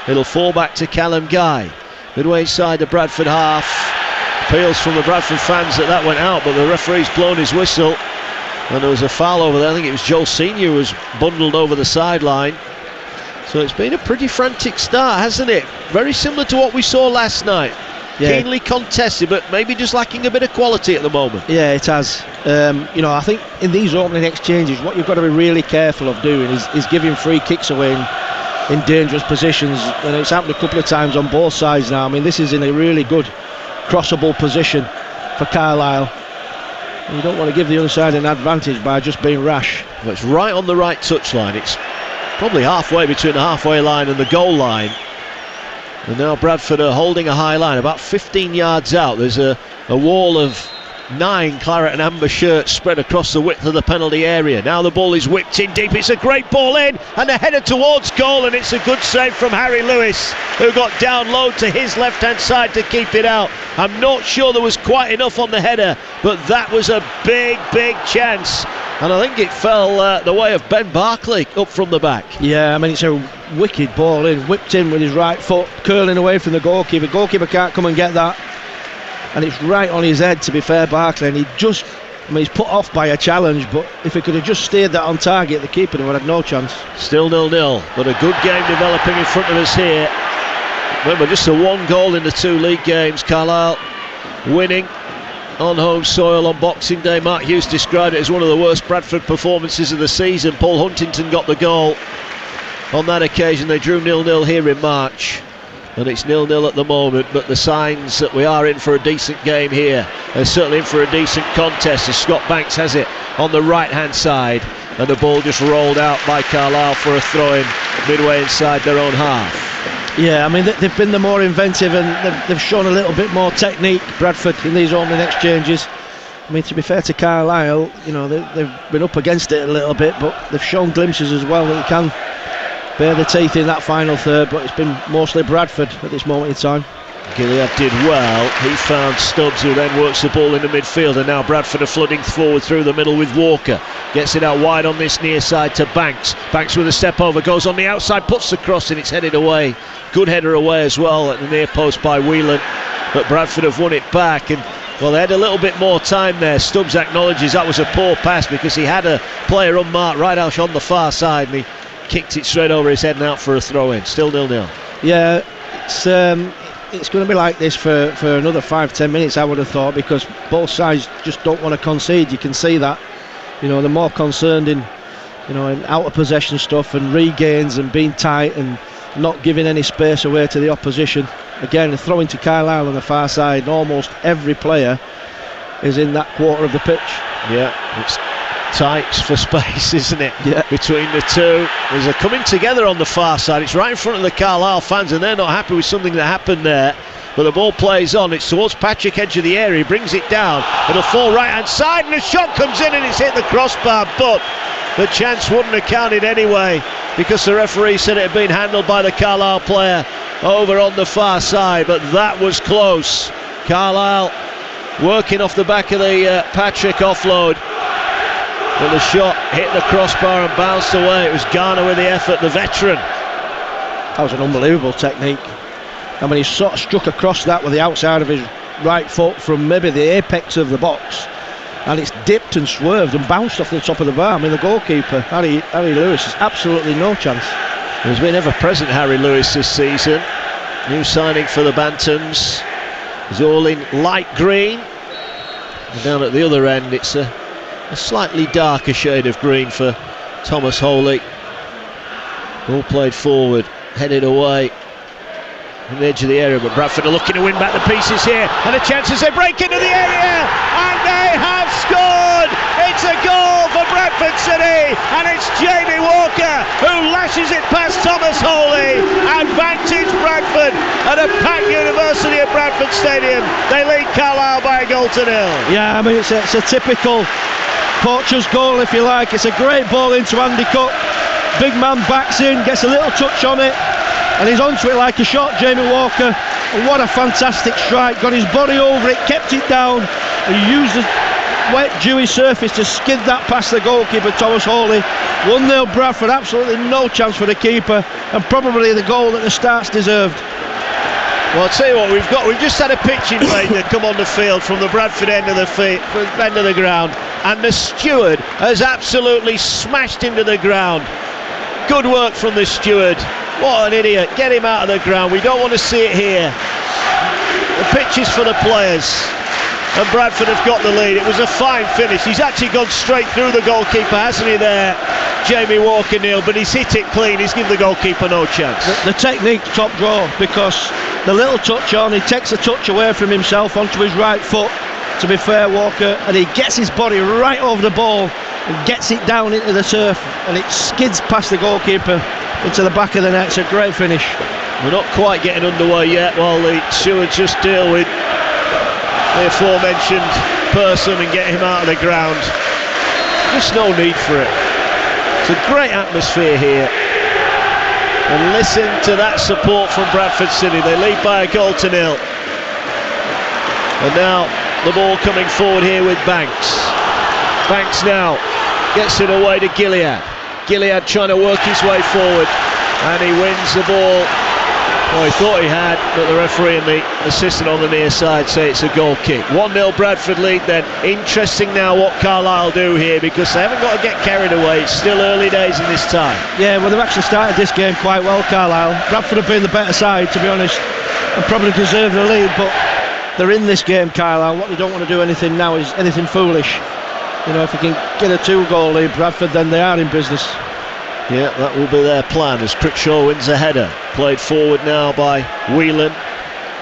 It'll fall back to Callum Guy. Midway inside the Bradford half. Appeals from the Bradford fans that went out, but the referee's blown his whistle. And there was a foul over there. I think it was Joel Senior who was bundled over the sideline. So it's been a pretty frantic start, hasn't it? Very similar to what we saw last night. Yeah. Keenly contested, but maybe just lacking a bit of quality at the moment. Yeah, it has. I think in these opening exchanges, what you've got to be really careful of doing is giving free kicks away in dangerous positions. And it's happened a couple of times on both sides now. I mean, this is in a really good crossable position for Carlisle. You don't want to give the other side an advantage by just being rash. Well, it's right on the right touchline. It's probably halfway between the halfway line and the goal line. And now Bradford are holding a high line about 15 yards out. There's a wall of 9 claret and amber shirts spread across the width of the penalty area. Now the ball is whipped in deep. It's a great ball in and a header towards goal, and it's a good save from Harry Lewis, who got down low to his left hand side to keep it out. I'm not sure there was quite enough on the header, but that was a big chance, and I think it fell the way of Ben Barclay up from the back. Yeah, I mean, it's a wicked ball in, whipped in with his right foot, curling away from the goalkeeper. Goalkeeper can't come and get that, and it's right on his head, to be fair, Barclay, and he's put off by a challenge, but if he could have just steered that on target, the keeper would have had no chance. Still 0-0, but a good game developing in front of us here. Remember, just the 1 goal in the 2 league games. Carlisle winning on home soil on Boxing Day. Mark Hughes described it as one of the worst Bradford performances of the season. Paul Huntington got the goal on that occasion. They drew 0-0 here in March, and it's 0-0 at the moment, but the signs that we are in for a decent game here. They're certainly in for a decent contest, as Scott Banks has it on the right hand side, and the ball just rolled out by Carlisle for a throw-in midway inside their own half. Yeah, I mean, they've been the more inventive, and they've shown a little bit more technique, Bradford, in these opening exchanges. I mean, to be fair to Carlisle, they've been up against it a little bit, but they've shown glimpses as well that you can bare the teeth in that final third, but it's been mostly Bradford at this moment in time. Gilead did well. He found Stubbs, who then works the ball in the midfield, and now Bradford are flooding forward through the middle with Walker. Gets it out wide on this near side to Banks. Banks with a step over, goes on the outside, puts the cross in, it's headed away. Good header away as well at the near post by Whelan, but Bradford have won it back, and well, they had a little bit more time there. Stubbs acknowledges that was a poor pass because he had a player unmarked right out on the far side, and he kicked it straight over his head and out for a throw-in. Still 0-0. Yeah, it's going to be like this for another 5-10 minutes, I would have thought, because both sides just don't want to concede. You can see that. They're more concerned in out of possession stuff and regains and being tight and not giving any space away to the opposition. Again, the throw into Carlisle on the far side, and almost every player is in that quarter of the pitch. Yeah, it's tight for space, isn't it? Yeah. Between the two, there's a coming together on the far side. It's right in front of the Carlisle fans, and they're not happy with something that happened there. But the ball plays on. It's towards Patrick, edge of the area. He brings it down. It'll fall right hand side, and the shot comes in, and it's hit the crossbar. But the chance wouldn't have counted anyway, because the referee said it had been handled by the Carlisle player over on the far side. But that was close. Carlisle working off the back of the Patrick offload. But the shot hit the crossbar and bounced away. It was Garner with the effort, the veteran. That was an unbelievable technique. I mean, he sort of struck across that with the outside of his right foot from maybe the apex of the box, and it's dipped and swerved and bounced off the top of the bar. I mean, the goalkeeper, Harry Lewis, has absolutely no chance. There's been ever-present Harry Lewis this season. New signing for the Bantams. He's all in light green. And down at the other end, it's a slightly darker shade of green for Thomas Holy. Ball played forward, headed away from the edge of the area, but Bradford are looking to win back the pieces here, and the chances, they break into the area, and they have scored! It's a goal for Bradford City, and it's Jamie Walker who lashes it past Thomas Holy, and vantage Bradford at a packed University of Bradford Stadium. They lead Carlisle by a goal to 0. Yeah, I mean, it's a typical poacher's goal, if you like. It's a great ball into Andy Cook. Big man backs in, gets a little touch on it, and he's onto it like a shot, Jamie Walker. And what a fantastic strike. Got his body over it, kept it down, and used wet, dewy surface to skid that past the goalkeeper, Thomas Hawley. 1-0 Bradford, absolutely no chance for the keeper, and probably the goal that the Starts deserved. Well, I'll tell you what we've just had a pitch invader come on the field from the Bradford end of the ground, and the steward has absolutely smashed into the ground. Good work from the steward. What an idiot. Get him out of the ground. We don't want to see it here. The pitch is for the players, and Bradford have got the lead. It was a fine finish. He's actually gone straight through the goalkeeper, hasn't he there, Jamie Walker-Neal, but he's hit it clean. He's given the goalkeeper no chance. The technique top draw, because the little touch on, he takes a touch away from himself onto his right foot, to be fair, Walker, and he gets his body right over the ball and gets it down into the turf, and it skids past the goalkeeper into the back of the net. It's a great finish. We're not quite getting underway yet while the stewards just deal with the aforementioned person and get him out of the ground. Just no need for it. It's a great atmosphere here, and listen to that support from Bradford City. They lead by a 1-0, and now the ball coming forward here with Banks. Banks now gets it away to Gilead. Gilead trying to work his way forward, and he wins the ball. Well, he thought he had, but the referee and the assistant on the near side say it's a goal kick. 1-0 Bradford lead then. Interesting now what Carlisle do here, because they haven't got to get carried away. It's still early days in this time. Yeah, well, they've actually started this game quite well, Carlisle. Bradford have been the better side, to be honest, and probably deserve the lead, but they're in this game, Carlisle. What they don't want to do anything now is anything foolish. You know, if they can get a 2-goal lead, Bradford, then they are in business. Yeah, that will be their plan as Critchlow wins a header. Played forward now by Whelan.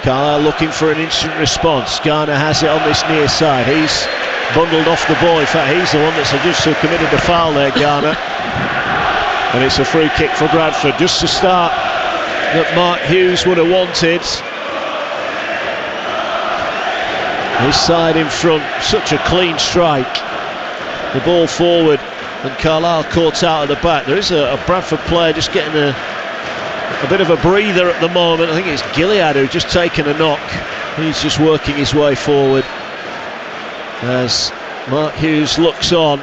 Carlisle looking for an instant response. Garner has it on this near side. He's bundled off the ball. In fact, he's the one that's just committed the foul there, Garner. And it's a free kick for Bradford. Just the start that Mark Hughes would have wanted. His side in front, such a clean strike. The ball forward, and Carlisle caught out at the back. There is a Bradford player just getting a bit of a breather at the moment. I think it's Gilead who's just taken a knock. He's just working his way forward as Mark Hughes looks on.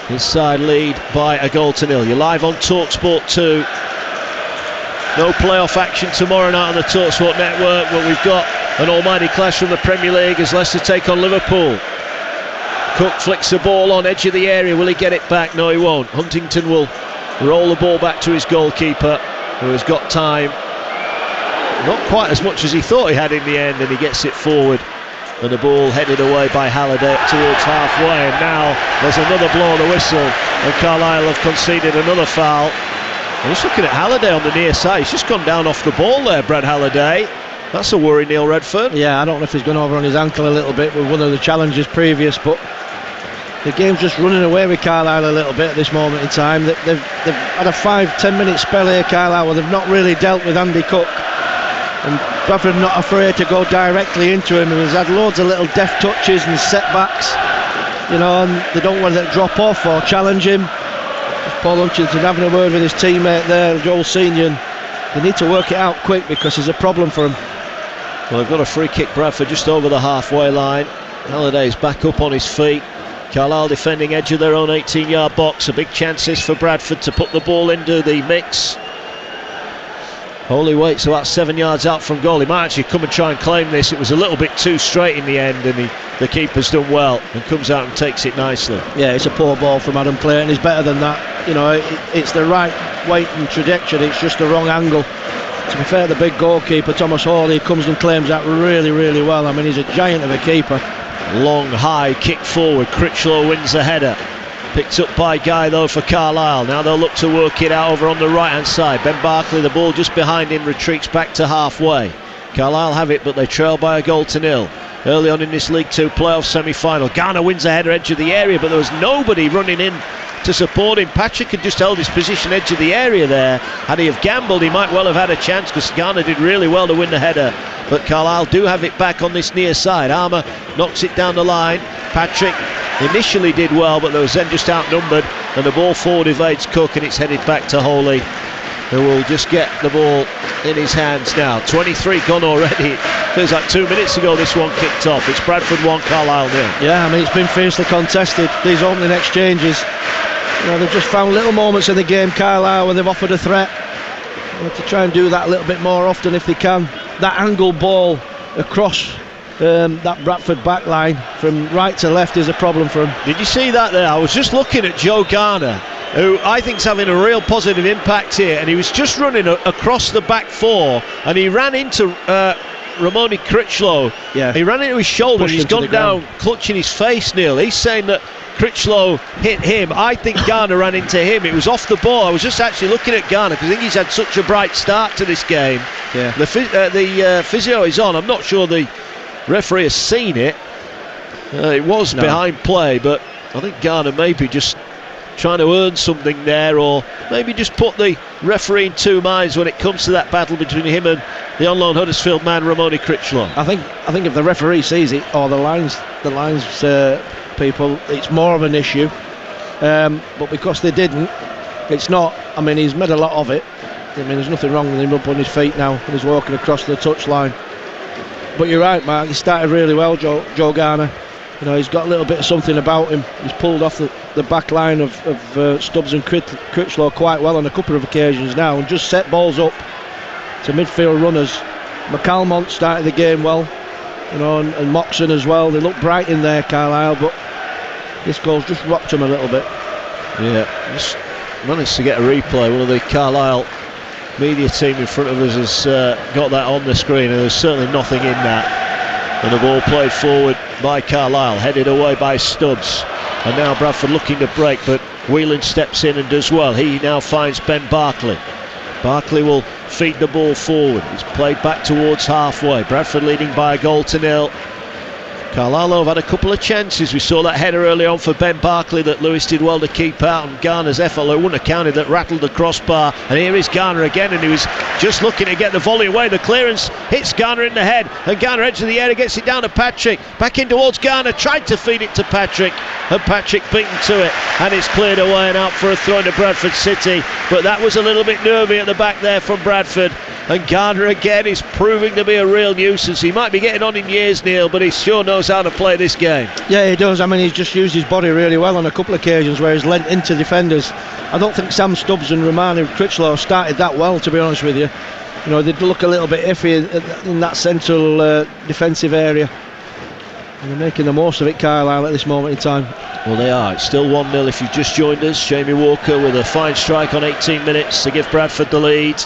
His side lead by a 0-0. You're live on TalkSport 2. No playoff action tomorrow night on the TalkSport network, but we've got an almighty clash from the Premier League as Leicester take on Liverpool. Cook flicks the ball on edge of the area. Will he get it back? No, he won't. Huntington will roll the ball back to his goalkeeper, who has got time. Not quite as much as he thought he had in the end, and he gets it forward. And the ball headed away by Halliday towards halfway. And now there's another blow on the whistle, and Carlisle have conceded another foul. I'm just looking at Halliday on the near side. He's just gone down off the ball there, Brad Halliday. That's a worry, Neil Redfern. Yeah, I don't know if he's gone over on his ankle a little bit with one of the challenges previous, but the game's just running away with Carlisle a little bit at this moment in time. They've had a 5-10 minute spell here, Carlisle, where they've not really dealt with Andy Cook, and Bradford not afraid to go directly into him, and he's had loads of little deft touches and setbacks, you know, and they don't want to drop off or challenge him. Paul Huntington having a word with his teammate there, Joel Senior, and they need to work it out quick because there's a problem for him. Well, they've got a free kick, Bradford, just over the halfway line. Halliday's back up on his feet. Carlisle defending edge of their own 18-yard box. A big chances for Bradford to put the ball into the mix. Holy waits about 7 yards out from goal. He might actually come and try and claim this. It was a little bit too straight in the end, and the keeper's done well and comes out and takes it nicely. Yeah, it's a poor ball from Adam Clayton. He's better than that. You know, it's the right weight and trajectory. It's just the wrong angle. To be fair, the big goalkeeper, Thomas Hawley, comes and claims that really, really well. I mean, he's a giant of a keeper. Long, high kick forward. Critchlow wins the header. Picked up by Guy, though, for Carlisle. Now they'll look to work it out over on the right-hand side. Ben Barkley, the ball just behind him, retreats back to halfway. Carlisle have it, but they trail by a 0-0. Early on in this League Two playoff semi-final. Garner wins the header edge of the area, but there was nobody running in to support him. Patrick had just held his position edge of the area there. Had he have gambled, he might well have had a chance, because Garner did really well to win the header. But Carlisle do have it back on this near side. Armour knocks it down the line. Patrick initially did well, but there was then just outnumbered, and the ball forward evades Cook, and it's headed back to Hawley. who will just get the ball in his hands now. 23 gone already. Feels like 2 minutes ago this one kicked off. It's Bradford 1, Carlisle 0. Yeah, I mean, it's been fiercely contested, these opening exchanges. You know, they've just found little moments in the game, Carlisle, where they've offered a threat. They have to try and do that a little bit more often if they can. That angled ball across that Bradford back line from right to left is a problem for him. Did you see that there? I was just looking at Joe Garner, who I think is having a real positive impact here, and he was just running across the back four, and he ran into Ramoni Critchlow. Yeah. He ran into his shoulder and he's gone down clutching his face, Neil. He's saying that Critchlow hit him. I think Garner ran into him. It was off the ball. I was just actually looking at Garner because I think he's had such a bright start to this game. Yeah. The physio is on. I'm not sure the referee has seen it. It was behind play, but I think Garner maybe just trying to earn something there, or maybe just put the referee in two minds when it comes to that battle between him and the on loan Huddersfield man Ramoni Critchlow. I think if the referee sees it, or the lines people, it's more of an issue. But because they didn't, it's not. I mean, he's made a lot of it. I mean, there's nothing wrong with him up on his feet now, and he's walking across the touchline. But you're right, Mark. He started really well, Joe Garner. You know, he's got a little bit of something about him. He's pulled off the back line of Stubbs and Critchlow quite well on a couple of occasions now, and just set balls up to midfield runners. McCalmont started the game well, you know, and Moxon as well. They look bright in there, Carlisle, but this goal's just rocked them a little bit. Yeah, just managed to get a replay. One of the Carlisle media team in front of us has got that on the screen, and there's certainly nothing in that. And the ball played forward by Carlisle, headed away by Stubbs. And now Bradford looking to break, but Whelan steps in and does well. He now finds Ben Barkley. Barkley will feed the ball forward. It's played back towards halfway. Bradford leading by a goal to nil. Carlisle have had a couple of chances. We saw that header early on for Ben Barkley that Lewis did well to keep out, and Garner's effort, it wouldn't have counted, that rattled the crossbar. And here is Garner again, and he was just looking to get the volley away. The clearance hits Garner in the head, and Garner edge of the area, gets it down to Patrick. Back in towards Garner, tried to feed it to Patrick, and Patrick beaten to it, and it's cleared away and out for a throw into Bradford City. But that was a little bit nervy at the back there from Bradford. And Garner again is proving to be a real nuisance. He might be getting on in years, Neil, but he sure knows how to play this game. Yeah, he does. I mean, he's just used his body really well on a couple of occasions where he's lent into defenders. I don't think Sam Stubbs and Ramoni Critchlow started that well, to be honest with you. You know, they look a little bit iffy in that central defensive area. And they're making the most of it, Carlisle, at this moment in time. Well, they are. It's still 1-0 if you've just joined us. Jamie Walker with a fine strike on 18 minutes to give Bradford the lead.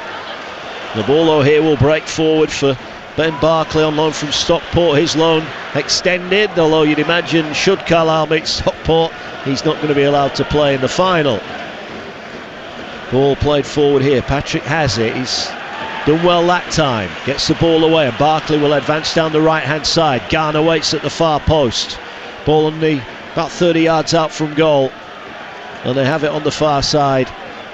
The ball though here will break forward for Ben Barkley on loan from Stockport. His loan extended, although you'd imagine should Carlisle meet Stockport, he's not going to be allowed to play in the final. Ball played forward here. Patrick has it. He's done well that time. Gets the ball away, and Barkley will advance down the right hand side. Garner waits at the far post. Ball on the about 30 yards out from goal, and they have it on the far side.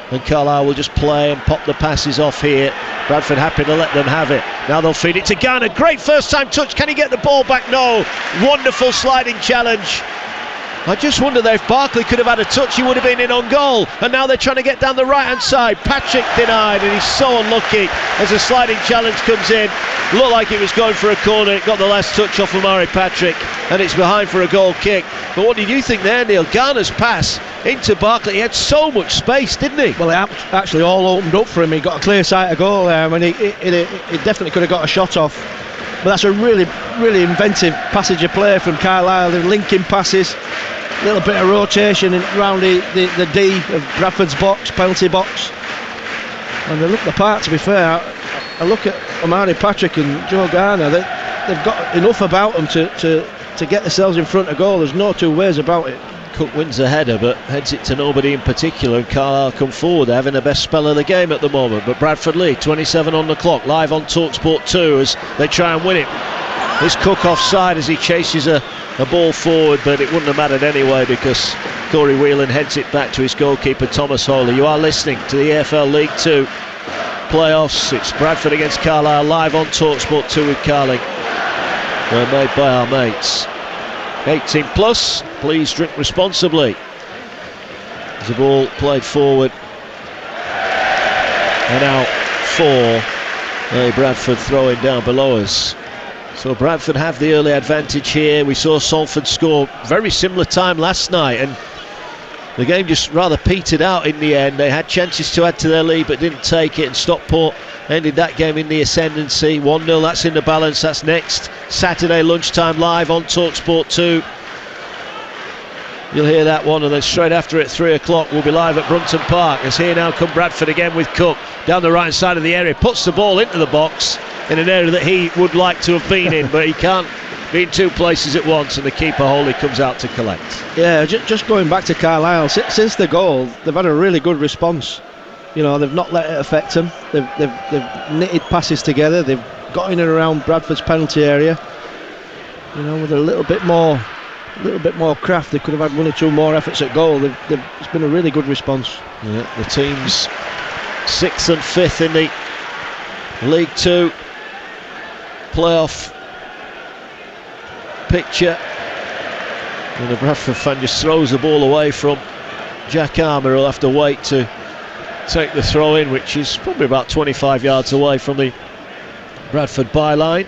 And Carlisle will just play and pop the passes off here. Bradford happy to let them have it. Now they'll feed it to Garner. Great first time touch. Can he get the ball back? No. Wonderful sliding challenge. I just wonder though, if Barkley could have had a touch, he would have been in on goal. And now they're trying to get down the right hand side. Patrick denied, and he's so unlucky as a sliding challenge comes in. Looked like it was going for a corner. It got the last touch off Omari Patrick, and it's behind for a goal kick. But what did you think there, Neil? Garner's pass into Barkley. He had so much space, didn't he? Well, it actually all opened up for him. He got a clear sight of goal there. I mean, he definitely could have got a shot off. But that's a really, really inventive passage of play from Carlisle. They're linking passes, a little bit of rotation around the D of Bradford's box, penalty box. And they look the part, to be fair. I look at Omari Patrick and Joe Garner. They've got enough about them to get themselves in front of goal. There's no two ways about it. Cook wins the header but heads it to nobody in particular, and Carlisle come forward. They're having the best spell of the game at the moment, but Bradford lead, 27 on the clock, live on TalkSport 2 as they try and win it. Is Cook offside as he chases a ball forward, but it wouldn't have mattered anyway because Corey Whelan heads it back to his goalkeeper Thomas Holy. You are listening to the AFL League 2 playoffs. It's Bradford against Carlisle live on TalkSport 2 with Carling. We're made by our mates. 18 plus, please drink responsibly. There's a ball played forward. and out 4. Bradford throwing down below us. So Bradford have the early advantage here. We saw Salford score very similar time last night, and the game just rather petered out in the end. They had chances to add to their lead but didn't take it, and Stockport ended that game in the ascendancy. 1-0, that's in the balance. That's next Saturday lunchtime live on TalkSport 2. You'll hear that one, and then straight after at 3 o'clock we'll be live at Brunton Park, as here now come Bradford again with Cook down the right side of the area, puts the ball into the box in an area that he would like to have been in, but he can't be in 2 places at once, and the keeper Holy comes out to collect. Yeah, just going back to Carlisle, since the goal they've had a really good response. You know, they've not let it affect them. They've knitted passes together. They've got in and around Bradford's penalty area. You know, with a little bit more craft, they could have had 1 or 2 more efforts at goal. It's been a really good response. Yeah, the team's 6th and 5th in the League 2 playoff picture, and the Bradford fan just throws the ball away from Jack Armour, who'll have to wait to take the throw in, which is probably about 25 yards away from the Bradford byline.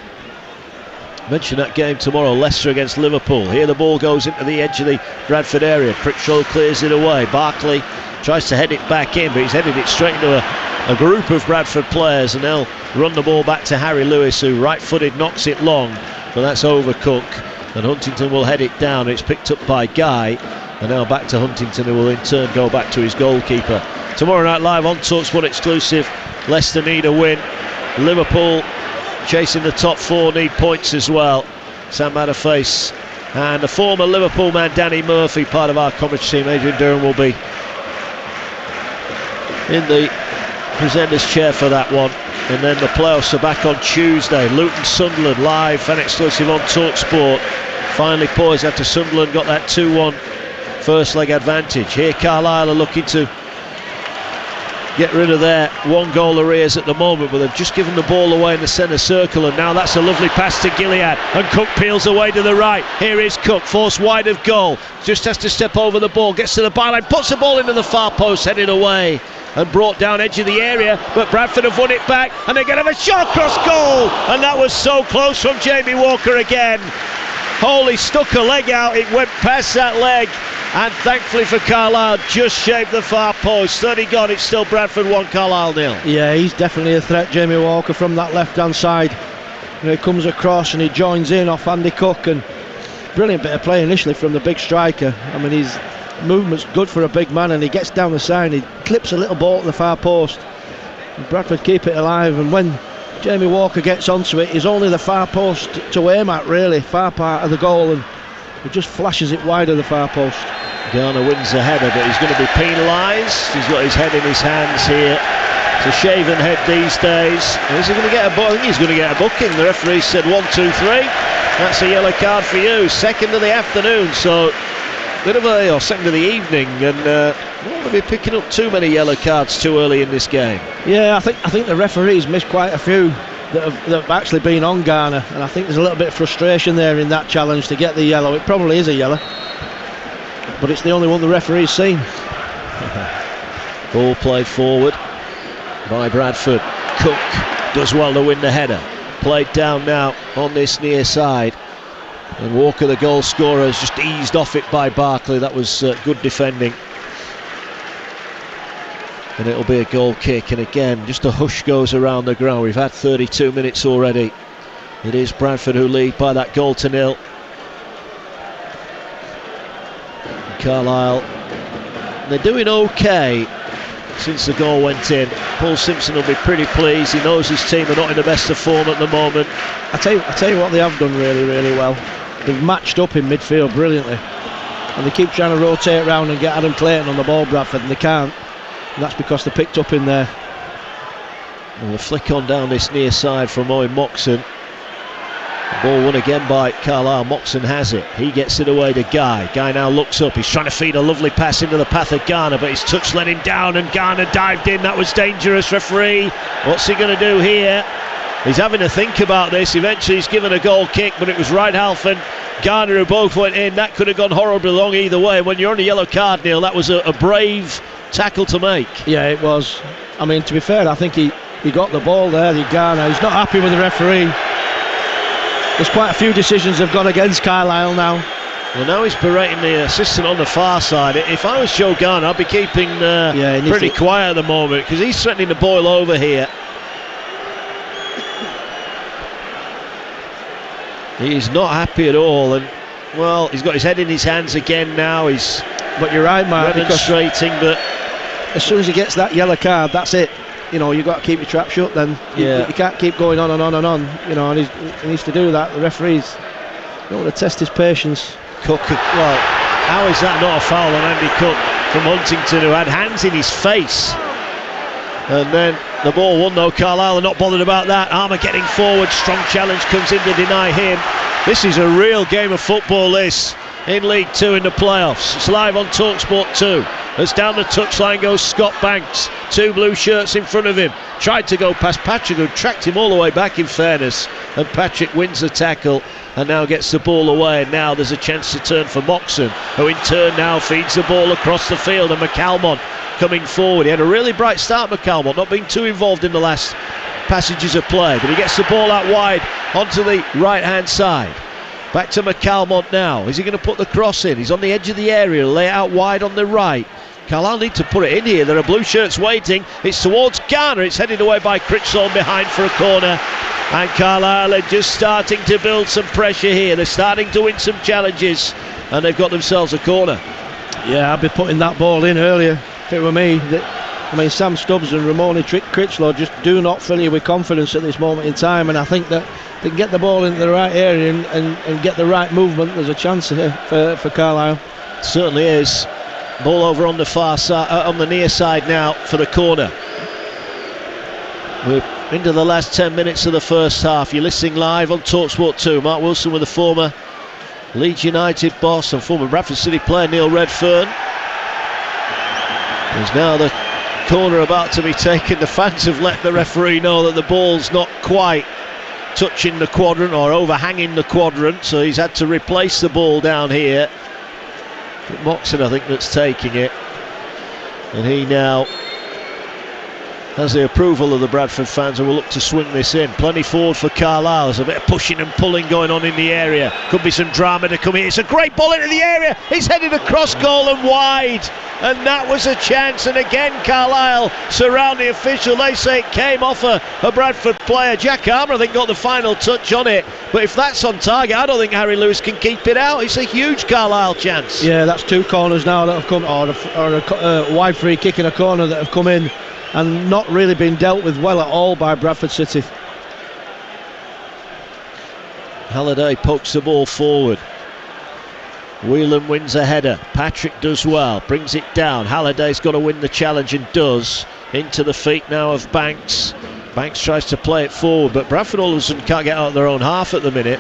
Mention that game tomorrow, Leicester against Liverpool. Here the ball goes into the edge of the Bradford area. Critchlow clears it away. Barkley tries to head it back in, but he's headed it straight into a group of Bradford players, and they'll run the ball back to Harry Lewis, who right-footed knocks it long, but that's over Cook, and Huntington will head it down. It's picked up by Guy, and now back to Huntington, who will in turn go back to his goalkeeper. Tomorrow night live on TalkSport exclusive, Leicester need a win. Liverpool chasing the top 4 need points as well. Sam Matterface and the former Liverpool man Danny Murphy, part of our commentary team. Adrian Durham will be in the presenter's chair for that one. And then the playoffs are back on Tuesday. Luton Sunderland live and exclusive on TalkSport. Finally poised after Sunderland got that 2-1 first leg advantage. Here Carlisle are looking to get rid of their 1-goal arrears at the moment, but they've just given the ball away in the centre circle, and now that's a lovely pass to Gilead, and Cook peels away to the right. Here is Cook, forced wide of goal, just has to step over the ball, gets to the byline, puts the ball into the far post, headed away and brought down edge of the area, but Bradford have won it back, and they're going to have a shot across goal, and that was so close from Jamie Walker again. Holy stuck a leg out, it went past that leg, and thankfully for Carlisle just shaved the far post. 30 gone, it's still Bradford 1, Carlisle 0. Yeah, he's definitely a threat, Jamie Walker, from that left hand side. You know, he comes across and he joins in off Andy Cook, and brilliant bit of play initially from the big striker. I mean, his movement's good for a big man, and he gets down the side, he clips a little ball at the far post, and Bradford keep it alive, and when Jamie Walker gets onto it, he's only the far post to aim at, really, far part of the goal, and he just flashes it wide of the far post. Garner wins the header, but he's going to be penalised. He's got his head in his hands here. It's a shaven head these days. Is he going to get a booking? I think he's going to get a booking. The referee said 1, 2, 3. That's a yellow card for you. Second of the afternoon, so or second of the evening, and not going to be picking up too many yellow cards too early in this game. Yeah, I think the referees missed quite a few that have actually been on Garner, and I think there's a little bit of frustration there in that challenge to get the yellow. It probably is a yellow, but it's the only one the referee's seen. Ball played forward by Bradford. Cook does well to win the header. Played down now on this near side, and Walker, the goal scorer, has just eased off it by Barkley. That was good defending, and it'll be a goal kick. And again, just a hush goes around the ground. We've had 32 minutes already. It is Bradford who lead by that goal to 0. Carlisle, they're doing okay since the goal went in. Paul Simpson will be pretty pleased. He knows his team are not in the best of form at the moment. I tell you what they have done really, really well. They've matched up in midfield brilliantly, and they keep trying to rotate around and get Adam Clayton on the ball, Bradford, and they can't, and that's because they're picked up in there. And the flick on down this near side from Owen Moxon. The ball won again by Carlisle. Moxon has it. He gets it away to Guy. Guy now looks up. He's trying to feed a lovely pass into the path of Garner, but his touch let him down, and Garner dived in. That was dangerous. Referee, what's he going to do here? He's having to think about this. Eventually he's given a goal kick, but it was Reidhalf and Garner who both went in. That could have gone horribly wrong either way. When you're on a yellow card, Neil, that was a brave tackle to make. Yeah, it was. I mean, to be fair, I think he got the ball there, the Garner. He's not happy with the referee. There's quite a few decisions have gone against Carlisle now. Well, now he's berating the assistant on the far side. If I was Joe Garner, I'd be keeping pretty quiet at the moment, because he's threatening to boil over here. He's not happy at all, and well, he's got his head in his hands again now. But you're right, Mark, demonstrating, but as soon as he gets that yellow card, that's it. You know, you've got to keep your trap shut then. You can't keep going on and on and on. You know, and he needs to do that. The referees don't want to test his patience. Cook, well, how is that not a foul on Andy Cook from Huntington, who had hands in his face? And then the ball won, though. Carlisle are not bothered about that. Armour getting forward, strong challenge comes in to deny him. This is a real game of football, this, in League 2 in the playoffs. It's live on TalkSport 2. As down the touchline goes Scott Banks, 2 blue shirts in front of him. Tried to go past Patrick, who tracked him all the way back, in fairness, and Patrick wins the tackle and now gets the ball away. And now there's a chance to turn for Moxon, who in turn now feeds the ball across the field, and McCalmont coming forward. He had a really bright start, McCalmont, not being too involved in the last passages of play, but he gets the ball out wide onto the right hand side. Back to McCalmont now. Is he going to put the cross in? He's on the edge of the area, lay it out wide on the right. Carlisle need to put it in here. There are blue shirts waiting. It's towards Garner. It's headed away by Critchlow behind for a corner. And Carlisle are just starting to build some pressure here. They're starting to win some challenges, and they've got themselves a corner. Yeah, I'd be putting that ball in earlier if it were me. I mean, Sam Stubbs and Ramoni Critchlow just do not fill you with confidence at this moment in time, and I think that they can get the ball into the right area and get the right movement. There's a chance here for Carlisle. Certainly is. Ball over on the far side, on the near side now for the corner. We're into the last 10 minutes of the first half. You're listening live on TalkSport 2. Mark Wilson with the former Leeds United boss and former Bradford City player Neil Redfern. There's now the corner about to be taken. The fans have let the referee know that the ball's not quite touching the quadrant or overhanging the quadrant, so he's had to replace the ball down here. Moxon, I think, that's taking it, and he now has the approval of the Bradford fans, and will look to swing this in. Plenty forward for Carlisle. There's a bit of pushing and pulling going on in the area. Could be some drama to come here. It's a great ball into the area. It's headed across goal and wide, and that was a chance. And again, Carlisle surround the official. They say it came off a Bradford player. Jack Armour, I think, got the final touch on it, but if that's on target, I don't think Harry Lewis can keep it out. It's a huge Carlisle chance. Yeah, that's 2 corners now that have come, or a wide free kick in a corner that have come in and not really been dealt with well at all by Bradford City. Halliday pokes the ball forward. Whelan wins a header. Patrick does well, brings it down. Halliday's got to win the challenge, and does. Into the feet now of Banks. Banks tries to play it forward, but Bradford all of a sudden can't get out of their own half at the minute,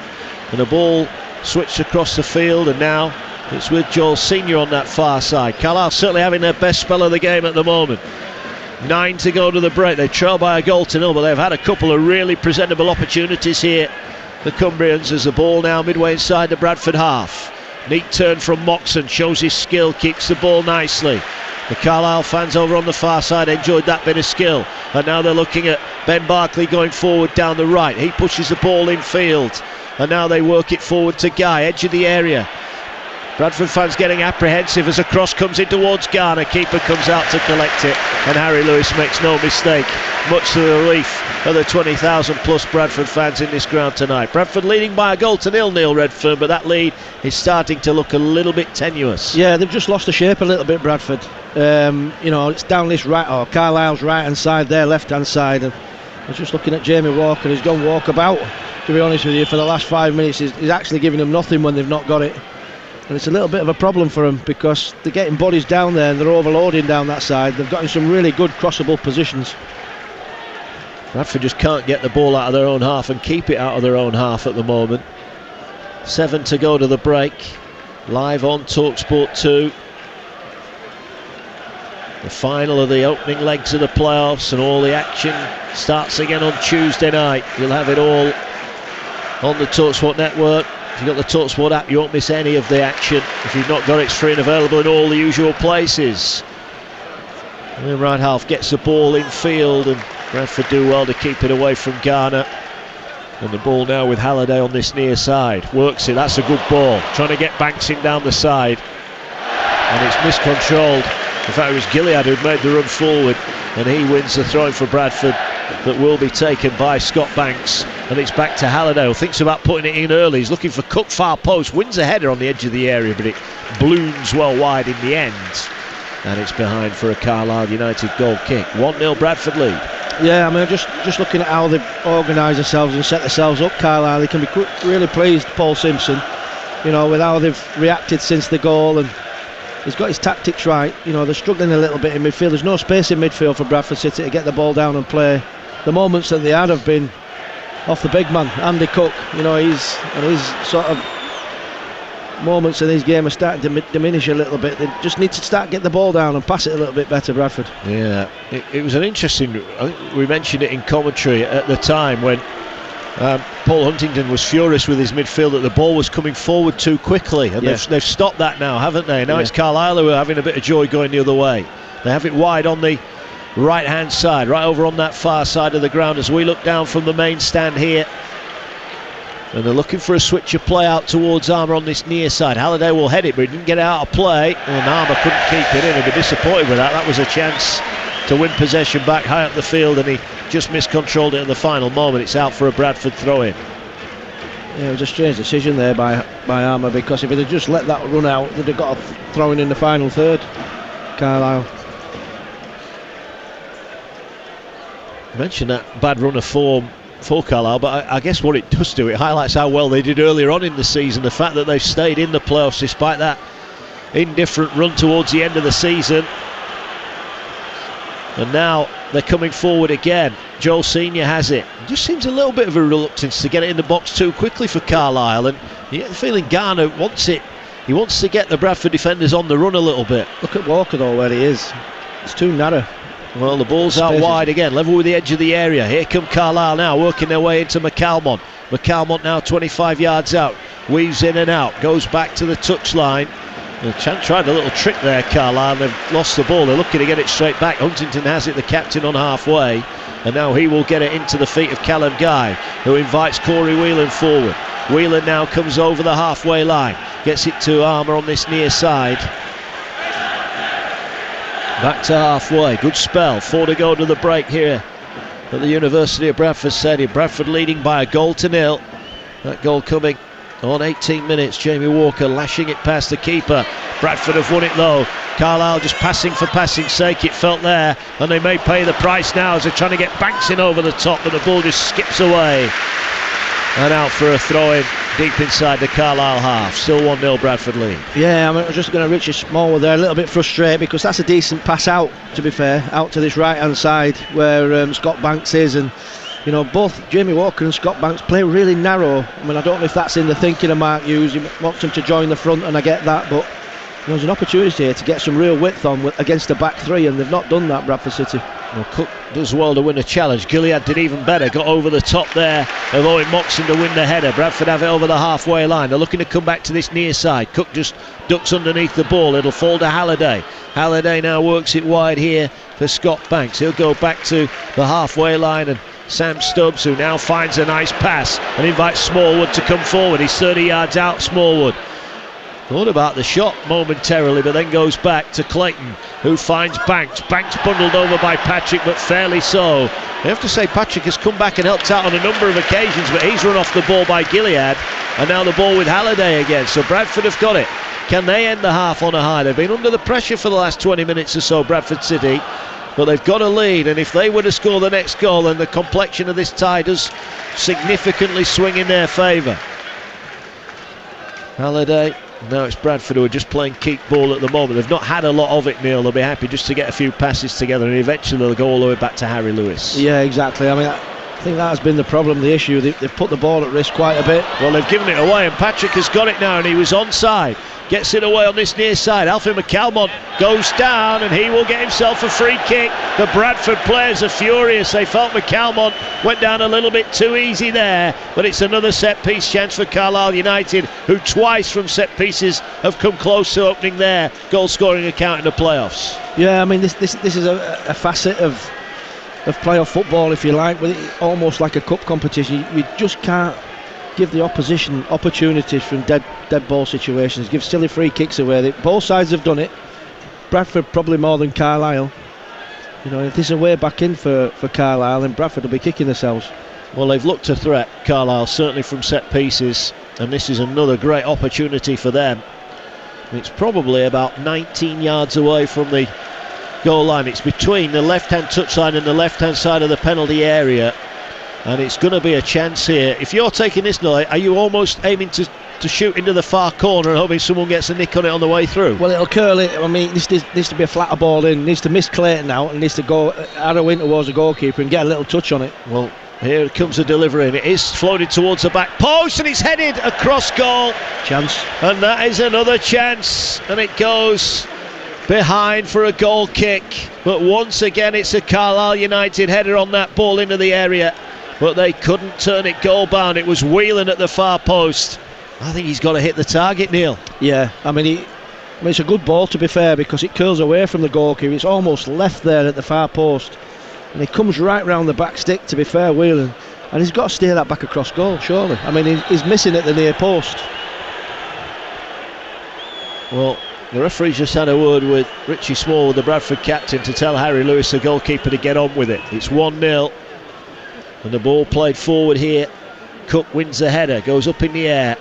and the ball switched across the field, and now it's with Joel Senior on that far side. Carlisle certainly having their best spell of the game at the moment. 9 to go to the break. They trail by a goal to nil, but they've had a couple of really presentable opportunities here, the Cumbrians, as the ball now midway inside the Bradford half. Neat turn from Moxon, shows his skill, keeps the ball nicely. The Carlisle fans over on the far side enjoyed that bit of skill, and now they're looking at Ben Barkley going forward down the right. He pushes the ball in field, and now they work it forward to Guy, edge of the area. Bradford fans getting apprehensive as a cross comes in towards Garner. Keeper comes out to collect it, and Harry Lewis makes no mistake, much to the relief of the 20,000 plus Bradford fans in this ground tonight. Bradford leading by a goal to nil, Neil Redfern, but that lead is starting to look a little bit tenuous. Yeah, they've just lost the shape a little bit, Bradford. You know, it's down this right, or Carlisle's right hand side, their left hand side, and I was just looking at Jamie Walker. He's gone walkabout, to be honest with you, for the last 5 minutes. He's actually giving them nothing when they've not got it. And it's a little bit of a problem for them, because they're getting bodies down there and they're overloading down that side. They've got in some really good crossable positions. Bradford just can't get the ball out of their own half and keep it out of their own half at the moment. 7 to go to the break. Live on TalkSport 2. The final of the opening legs of the playoffs, and all the action starts again on Tuesday night. You'll have it all on the TalkSport network. If you've got the TalkSport app, you won't miss any of the action. If you've not got it, it's free and available in all the usual places. The right half gets the ball in field, and Bradford do well to keep it away from Garner. And the ball now with Halliday on this near side. Works it, that's a good ball. Trying to get Banks in down the side. And it's miscontrolled. In fact, it was Gilead who made the run forward, and he wins the throw for Bradford that will be taken by Scott Banks. And it's back to Halliday, who thinks about putting it in early. He's looking for Cook, far post, wins a header on the edge of the area, but it blooms well wide in the end. And it's behind for a Carlisle United goal kick. 1-0 Bradford lead. Yeah, I mean, just looking at how they've organised themselves and set themselves up, Carlisle, they can be really pleased, Paul Simpson, with how they've reacted since the goal, and he's got his tactics right. They're struggling a little bit in midfield. There's no space in midfield for Bradford City to get the ball down and play. The moments that they had have been off the big man, Andy Cook. His sort of moments in his game are starting to diminish a little bit. They just need to start getting the ball down and pass it a little bit better, Bradford. Yeah, it was an interesting, I think we mentioned it in commentary at the time when Paul Huntington was furious with his midfield that the ball was coming forward too quickly, and they've stopped that now, haven't they? Now it's Carlisle who are having a bit of joy going the other way. They have it wide on the right hand side, right over on that far side of the ground as we look down from the main stand here. And they're looking for a switch of play out towards Armour on this near side. Halliday will head it, but he didn't get it out of play, and Armour couldn't keep it in. He'll be disappointed with that. That was a chance to win possession back high up the field, and he just miscontrolled it in the final moment. It's out for a Bradford throw-in. Yeah, it was a strange decision there by Armour, because if they'd just let that run out, they'd have got a throw-in in the final third, Carlisle. I mentioned that bad run of form for Carlisle, but I guess what it does do, it highlights how well they did earlier on in the season. The fact that they've stayed in the playoffs despite that indifferent run towards the end of the season. And now they're coming forward again. Joel Senior has it. Just seems a little bit of a reluctance to get it in the box too quickly for Carlisle, and you get the feeling Garner wants it. He wants to get the Bradford defenders on the run a little bit. Look at Walker though, where he is. It's too narrow. Well, the ball's out wide again, level with the edge of the area. Here come Carlisle now, working their way into McCalmont. McCalmont now 25 yards out, weaves in and out, goes back to the touchline. Tried a little trick there, Carlisle. They've lost the ball. They're looking to get it straight back. Huntington has it, the captain, on halfway, and now he will get it into the feet of Callum Guy, who invites Corey Whelan forward. Whelan now comes over the halfway line, gets it to Armour on this near side. Back to halfway, good spell. 4 to go to the break here at the University of Bradford Stadium. Bradford leading by a goal to nil. That goal coming on 18 minutes. Jamie Walker lashing it past the keeper. Bradford have won it though. Carlisle just passing for passing's sake, it felt there, and they may pay the price now as they're trying to get Banks in over the top, but the ball just skips away and out for a throw-in deep inside the Carlisle half. Still 1-0 Bradford lead. Yeah, I was just going to Richard Smallwood there, a little bit frustrated, because that's a decent pass out, to be fair, out to this right hand side where Scott Banks is, and both Jamie Walker and Scott Banks play really narrow. I mean, I don't know if that's in the thinking of Mark Hughes. He wants him to join the front, and I get that, but there's an opportunity here to get some real width on against the back three, and they've not done that, Bradford City. Well, Cook does well to win a challenge. Gilead did even better, got over the top there of Owen Moxon to win the header. Bradford have it over the halfway line. They're looking to come back to this near side. Cook just ducks underneath the ball. It'll fall to Halliday. Halliday now works it wide here for Scott Banks. He'll go back to the halfway line, and Sam Stubbs, who now finds a nice pass and invites Smallwood to come forward. He's 30 yards out, Smallwood. Thought about the shot momentarily, but then goes back to Clayton, who finds Banks. Banks bundled over by Patrick, but fairly so. I have to say Patrick has come back and helped out on a number of occasions, but he's run off the ball by Gilead, and now the ball with Halliday again. So Bradford have got it. Can they end the half on a high? They've been under the pressure for the last 20 minutes or so, Bradford City, but they've got a lead, and if they were to score the next goal, then the complexion of this tie does significantly swing in their favour. Halliday. Now it's Bradford who are just playing keep ball at the moment. They've not had a lot of it, Neil. They'll be happy just to get a few passes together, and eventually they'll go all the way back to Harry Lewis. Yeah, exactly. I mean, I think that has been the problem, the issue. They've put the ball at risk quite a bit. Well, they've given it away, and Patrick has got it now, and he was onside. gets it away on this near side. Alfie McCalmont goes down and he will get himself a free kick. The Bradford players are furious. They felt McCalmont went down a little bit too easy there, but it's another set piece chance for Carlisle United, who twice from set pieces have come close to opening their goal scoring account in the playoffs. Yeah, I mean this is a facet of playoff football, if you like, with it almost like a cup competition. You just can't give the opposition opportunities from dead ball situations, give silly free kicks away. Both sides have done it. Bradford probably more than Carlisle. You know, if there's a way back in for Carlisle, then Bradford will be kicking themselves. Well, they've looked a threat, Carlisle, certainly from set pieces, and this is another great opportunity for them. It's probably about 19 yards away from the goal line. It's between the left-hand touchline and the left-hand side of the penalty area, and it's going to be a chance here. If you're taking this now, are you almost aiming to shoot into the far corner and hoping someone gets a nick on it on the way through? Well, it'll curl it. I mean, this needs to be a flatter ball in. It needs to miss Clayton out and needs to go arrow in towards the goalkeeper and get a little touch on it. Well, here comes the delivery, and it is floated towards the back post, and it's headed across goal. Chance. And that is another chance, and it goes behind for a goal kick. But once again, it's a Carlisle United header on that ball into the area, but they couldn't turn it goal bound. It was Whelan at the far post. I think he's got to hit the target, Neil. Yeah, I mean, it's a good ball, to be fair, because it curls away from the goalkeeper. It's almost left there at the far post, and he comes right round the back stick, to be fair, Whelan, and he's got to steer that back across goal, surely. I mean, he's missing at the near post. Well, the referee's just had a word with Richie Small, the Bradford captain, to tell Harry Lewis, the goalkeeper, to get on with it. It's 1-0, and the ball played forward here. Cook wins the header, goes up in the air,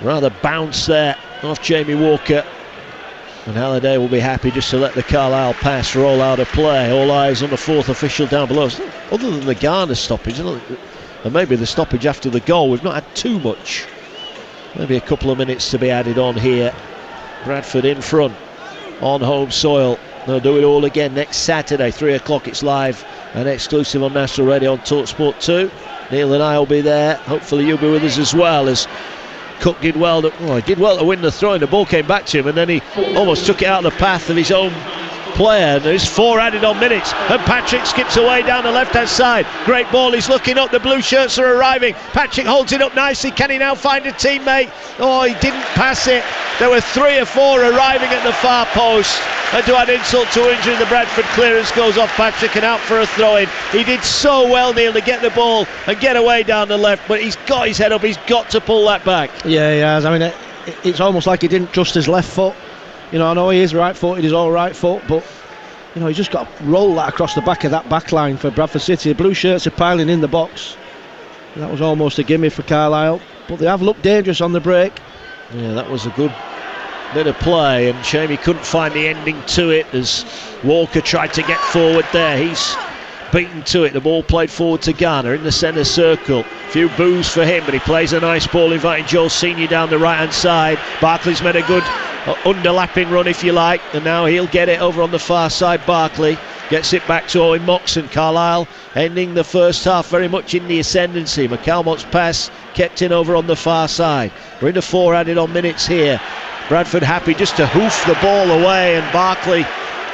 rather bounce there off Jamie Walker, and Halliday will be happy just to let the Carlisle pass roll out of play. All eyes on the fourth official down below. Other than the Garner stoppage, and maybe the stoppage after the goal, we've not had too much. Maybe a couple of minutes to be added on here. Bradford in front on home soil. They'll do it all again next Saturday, 3 o'clock. It's live and exclusive on National Radio on TalkSport 2. Neil and I will be there. Hopefully you'll be with us as well, as Cook did well to win the throw, and the ball came back to him, and then he almost took it out of the path of his own player. There's 4 added on minutes, and Patrick skips away down the left hand side. Great ball, he's looking up, the blue shirts are arriving. Patrick holds it up nicely. Can he now find a teammate? Oh, he didn't pass it. There were 3 or 4 arriving at the far post, and to add insult to injury, the Bradford clearance goes off Patrick and out for a throw-in. He did so well, Neil, to get the ball and get away down the left, but he's got his head up, he's got to pull that back. Yeah, he has. I mean, it's almost like he didn't trust his left foot. You know, I know he is right-footed, he's all right foot, but you know, he's just got to roll that across the back of that back line for Bradford City. The blue shirts are piling in the box. That was almost a gimme for Carlisle, but they have looked dangerous on the break. Yeah, that was a good bit of play, and shame he couldn't find the ending to it as Walker tried to get forward there. He's beaten to it. The ball played forward to Garner in the centre circle. A few boos for him, but he plays a nice ball, inviting Joel Senior down the right hand side. Barkley's made a good underlapping run, if you like, and now he'll get it over on the far side. Barkley gets it back to Owen Moxon. Carlisle ending the first half very much in the ascendancy. McCalmont's pass kept in over on the far side. We're into 4 added on minutes here. Bradford happy just to hoof the ball away, and Barkley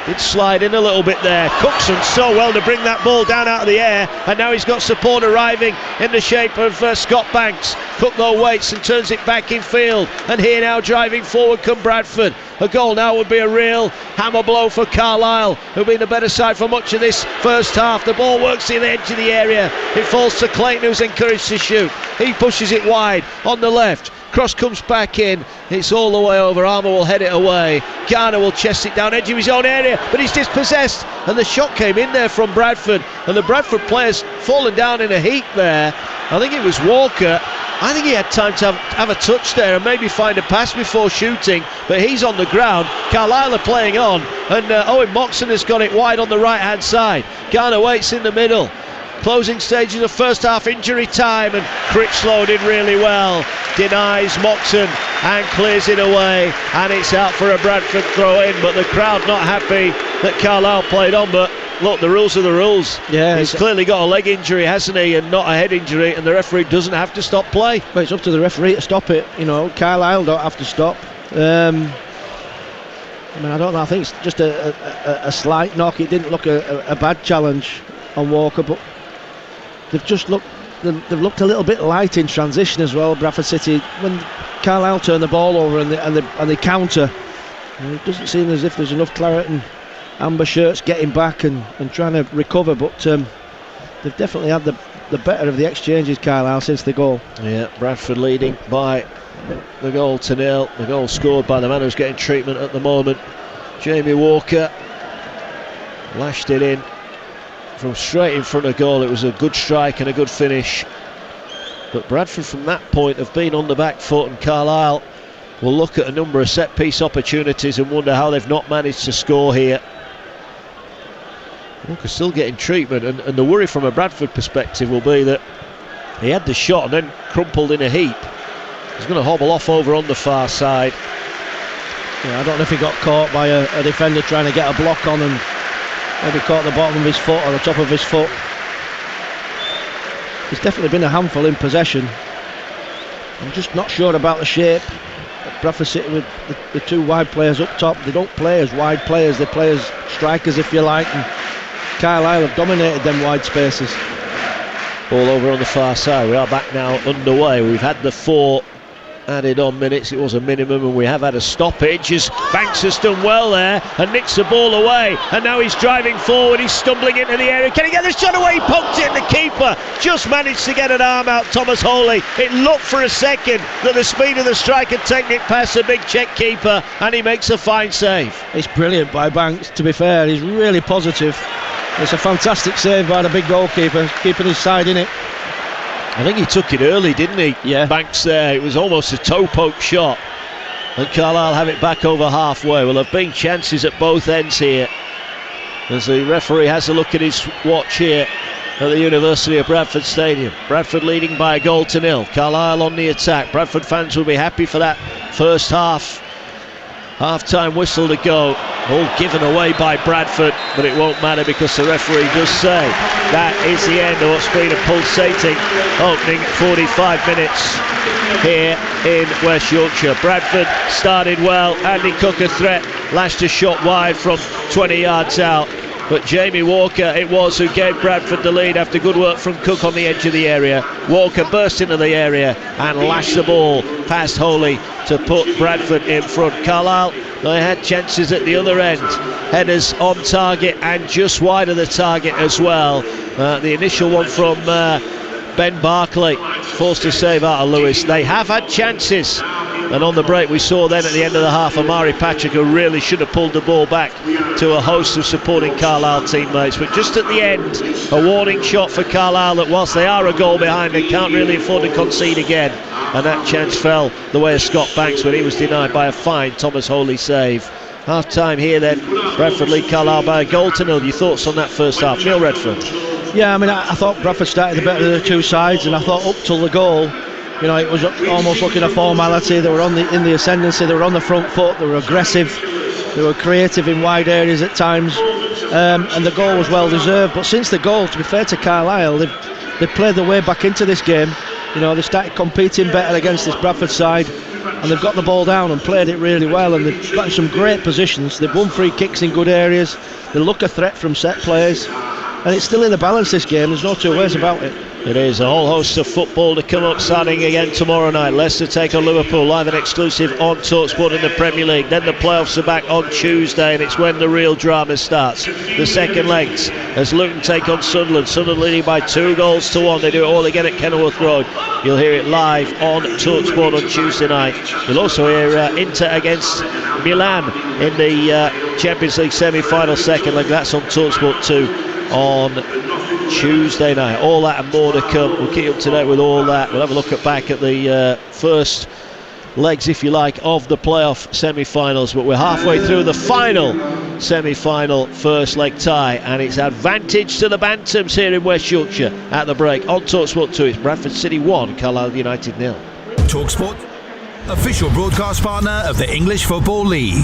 did slide in a little bit there. Cook's done so well to bring that ball down out of the air, and now he's got support arriving in the shape of Scott Banks. Cook though waits and turns it back in field, and here now driving forward come Bradford. A goal now would be a real hammer blow for Carlisle, who've been the better side for much of this first half. The ball works to the edge of the area. It falls to Clayton, who's encouraged to shoot. He pushes it wide on the left. Cross comes back in, it's all the way over. Armour will head it away. Garner will chest it down edge of his own area, but he's dispossessed, and the shot came in there from Bradford, and the Bradford players fallen down in a heap there. I think it was Walker. I think he had time to have a touch there and maybe find a pass before shooting, but he's on the ground. Carlisle are playing on, and Owen Moxon has got it wide on the right hand side. Garner waits in the middle. Closing stages of first half, injury time, and Critchlow did really well. Denies Moxon and clears it away, and it's out for a Bradford throw in, but the crowd not happy that Carlisle played on. But look, the rules are the rules. Yeah, he's clearly got a leg injury, hasn't he, and not a head injury, and the referee doesn't have to stop play. But it's up to the referee to stop it. You know, Carlisle don't have to stop. I mean, I don't know. I think it's just a slight knock. It didn't look a bad challenge on Walker, but they've looked a little bit light in transition as well. Bradford City, when Carlisle turn the ball over and they counter, it doesn't seem as if there's enough claret and amber shirts getting back and trying to recover. But they've definitely had the better of the exchanges, Carlisle, since the goal. Yeah, Bradford leading by the goal to nil. The goal scored by the man who's getting treatment at the moment, Jamie Walker. Lashed it in from straight in front of goal. It was a good strike and a good finish. But Bradford from that point have been on the back foot, and Carlisle will look at a number of set piece opportunities and wonder how they've not managed to score here. Walker still getting treatment, and the worry from a Bradford perspective will be that he had the shot and then crumpled in a heap. He's going to hobble off over on the far side. Yeah, I don't know if he got caught by a defender trying to get a block on and maybe caught the bottom of his foot or the top of his foot. He's definitely been a handful in possession. I'm just not sure about the shape. Bradford City with the two wide players up top, they don't play as wide players, they play as strikers, if you like, and Carlisle have dominated them wide spaces. All over on the far side. We are back now underway. We've had the 4 added on minutes. It was a minimum, and we have had a stoppage as Banks has done well there and nicks the ball away, and now he's driving forward. He's stumbling into the area. Can he get the shot away? He poked it, and the keeper just managed to get an arm out. Thomas Holy. It looked for a second that the speed of the strike had taken it past the big Czech keeper, and he makes a fine save. It's brilliant by Banks, to be fair. He's really positive. It's a fantastic save by the big goalkeeper, keeping his side in it. I think he took it early, didn't he? Yeah. Banks there. It was almost a toe poke shot. And Carlisle have it back over halfway. Well, there have been chances at both ends here, as the referee has a look at his watch here at the University of Bradford Stadium. Bradford leading by a goal to nil. Carlisle on the attack. Bradford fans will be happy for that first half. Half-time whistle to go. All given away by Bradford, but it won't matter because the referee does say that is the end of what's been a pulsating opening 45 minutes here in West Yorkshire. Bradford started well. Andy Cook a threat, lashed a shot wide from 20 yards out, but Jamie Walker it was who gave Bradford the lead after good work from Cook on the edge of the area. Walker burst into the area and lashed the ball past Holy to put Bradford in front. Carlisle, they had chances at the other end. Headers on target and just wide of the target as well. The initial one from Ben Barclay, forced to save out of Lewis. They have had chances, and on the break we saw then at the end of the half Amari Patrick, who really should have pulled the ball back to a host of supporting Carlisle teammates, but just at the end a warning shot for Carlisle that whilst they are a goal behind, they can't really afford to concede again, and that chance fell the way of Scott Banks, but he was denied by a fine Thomas Holy save. Half time here then, Bradford lead Carlisle by a goal to nil. Your thoughts on that first half, Neil Redford? Yeah, I mean, I thought Bradford started the better of the two sides, and I thought up till the goal, you know, it was almost looking a formality. They were in the ascendancy, they were on the front foot, they were aggressive, they were creative in wide areas at times, and the goal was well deserved. But since the goal, to be fair to Carlisle, they've played their way back into this game. You know, they started competing better against this Bradford side, and they've got the ball down and played it really well, and they've got in some great positions. They've won free kicks in good areas, they look a threat from set plays, and it's still in the balance, this game. There's no two ways about it. It is a whole host of football to come up, starting again tomorrow night. Leicester take on Liverpool, live and exclusive on TalkSport in the Premier League. Then the playoffs are back on Tuesday, and it's when the real drama starts. The second legs as Luton take on Sunderland. Sunderland leading by 2-1. They do it all again at Kenilworth Road. You'll hear it live on TalkSport on Tuesday night. You'll also hear Inter against Milan in the Champions League semi-final second leg. That's on TalkSport 2 on Tuesday night. All that and more to come. We'll keep you up to date with all that. We'll have a look back at the first legs, if you like, of the playoff semi-finals, but we're halfway through the final semi-final first leg tie, and it's advantage to the Bantams here in West Yorkshire at the break. On TalkSport 2, it's Bradford City 1, Carlisle United 0. TalkSport, official broadcast partner of the English Football League.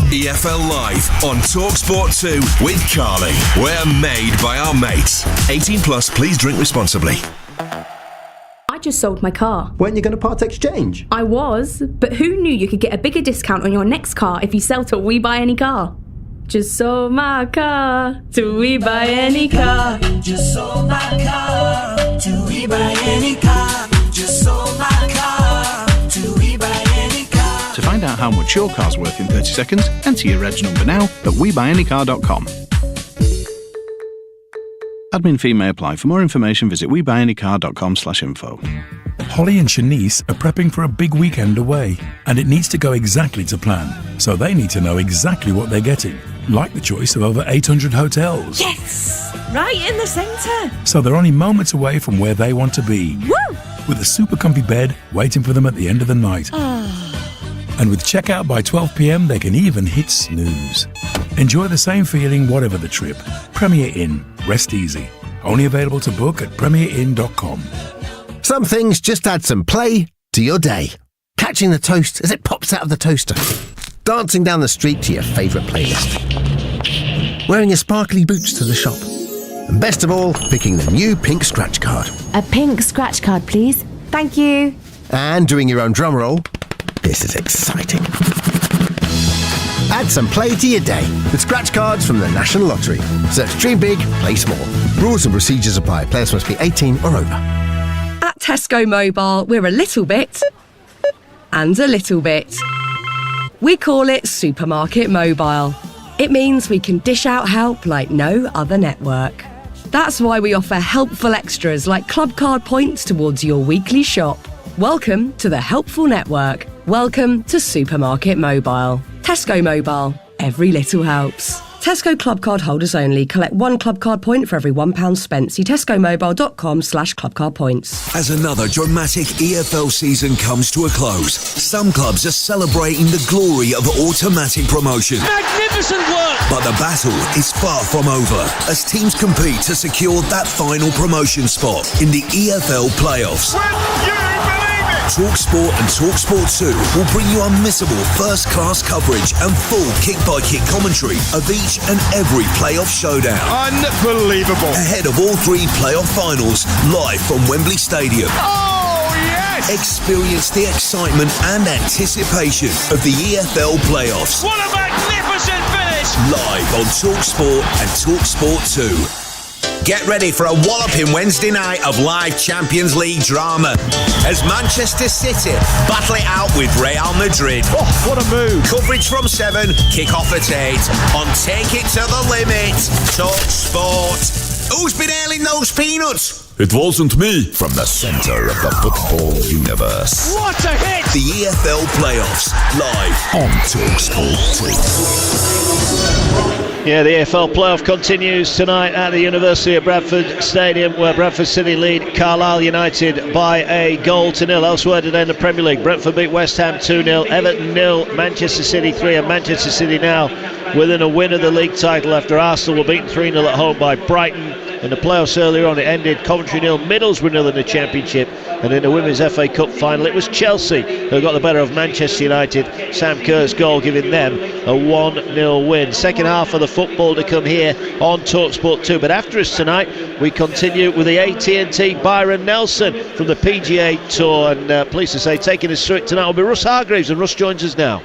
EFL Live on TalkSport 2 with Carly. We're made by our mates. 18 plus, please drink responsibly. just sold my car. Weren't you going to part exchange? I was, but who knew you could get a bigger discount on your next car if you sell to We Buy Any Car? Just sold my car to We Buy Any Car. Just sold my car to We Buy Any Car. Just sold my car to We Buy Any Car. To find out how much your car's worth in 30 seconds, enter your reg number now at WeBuyAnyCar.com. Admin fee may apply. For more information, visit WeBuyAnyCar.com/info. Holly and Shanice are prepping for a big weekend away, and it needs to go exactly to plan. So they need to know exactly what they're getting, like the choice of over 800 hotels. Yes! Right in the centre! So they're only moments away from where they want to be. Woo! With a super comfy bed waiting for them at the end of the night. And with checkout by 12 p.m, they can even hit snooze. Enjoy the same feeling whatever the trip. Premier Inn. Rest easy. Only available to book at premierinn.com. Some things just add some play to your day. Catching the toast as it pops out of the toaster. Dancing down the street to your favourite playlist. Wearing your sparkly boots to the shop. And best of all, picking the new pink scratch card. A pink scratch card, please. Thank you. And doing your own drum roll. This is exciting. Add some play to your day with scratch cards from the National Lottery. Search Dream Big, Play Small. Rules and procedures apply. Players must be 18 or over. At Tesco Mobile, we're a little bit and a little bit. We call it Supermarket Mobile. It means we can dish out help like no other network. That's why we offer helpful extras like club card points towards your weekly shop. Welcome to the helpful network. Welcome to Supermarket Mobile. Tesco Mobile. Every little helps. Tesco Club Card holders only. Collect one Club Card point for every £1 spent. See tescomobile.com/clubcardpoints. As another dramatic EFL season comes to a close, some clubs are celebrating the glory of automatic promotion. Magnificent work! But the battle is far from over as teams compete to secure that final promotion spot in the EFL playoffs. TalkSport and TalkSport 2 will bring you unmissable first-class coverage and full kick-by-kick commentary of each and every playoff showdown. Unbelievable. Ahead of all three playoff finals, live from Wembley Stadium. Oh, yes! Experience the excitement and anticipation of the EFL playoffs. What a magnificent finish! Live on TalkSport and TalkSport 2. Get ready for a walloping Wednesday night of live Champions League drama as Manchester City battle it out with Real Madrid. Oh, what a move. Coverage from 7, kick-off at 8 on Take It to the Limit. Talk Sport. Who's been ailing those peanuts? It wasn't me. From the centre of the football universe. What a hit! The EFL playoffs live on TalkSport 2. Yeah, the EFL playoff continues tonight at the University of Bradford Stadium, where Bradford City lead Carlisle United by a goal to nil. Elsewhere today in the Premier League, Brentford beat West Ham 2-0, Everton 0, Manchester City 3, and Manchester City now within a win of the league title after Arsenal were beaten 3-0 at home by Brighton. In the playoffs earlier on, it ended Coventry 0, Middlesbrough 0 in the Championship, and in the Women's FA Cup final, it was Chelsea who got the better of Manchester United. Sam Kerr's goal giving them a 1-0 win. Second half of the football to come here on TalkSport 2. But after us tonight, we continue with the AT&T Byron Nelson from the PGA Tour, and pleased to say, taking us through it tonight will be Russ Hargreaves, and Russ joins us now.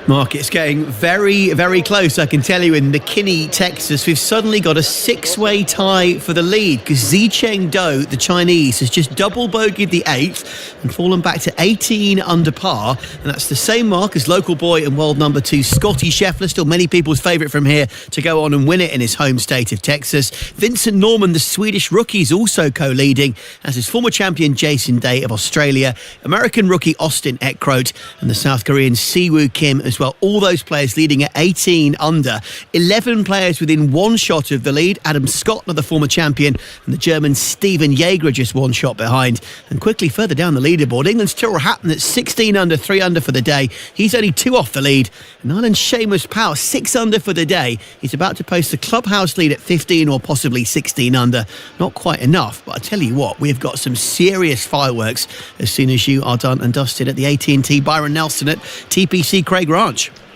Mark, it's getting very, very close, I can tell you. In McKinney, Texas, we've suddenly got a 6-way tie for the lead because Zicheng Do, the Chinese, has just double bogeyed the 8th and fallen back to 18 under par. And that's the same mark as local boy and world number 2, Scotty Scheffler, still many people's favourite from here to go on and win it in his home state of Texas. Vincent Norrman, the Swedish rookie, is also co-leading, as is former champion Jason Day of Australia, American rookie Austin Eckroat, and the South Korean Siwoo Kim as well. All those players leading at 18 under. 11 players within one shot of the lead. Adam Scott, another former champion, and the German Steven Jaeger just one shot behind. And quickly further down the leaderboard, England's Tyrrell Hatton at 16 under, 3 under for the day. He's only 2 off the lead. And Ireland's Seamus Power, 6 under for the day. He's about to post the clubhouse lead at 15 or possibly 16 under. Not quite enough, but I tell you what, we've got some serious fireworks as soon as you are done and dusted at the AT&T Byron Nelson at TPC Craig Ranch.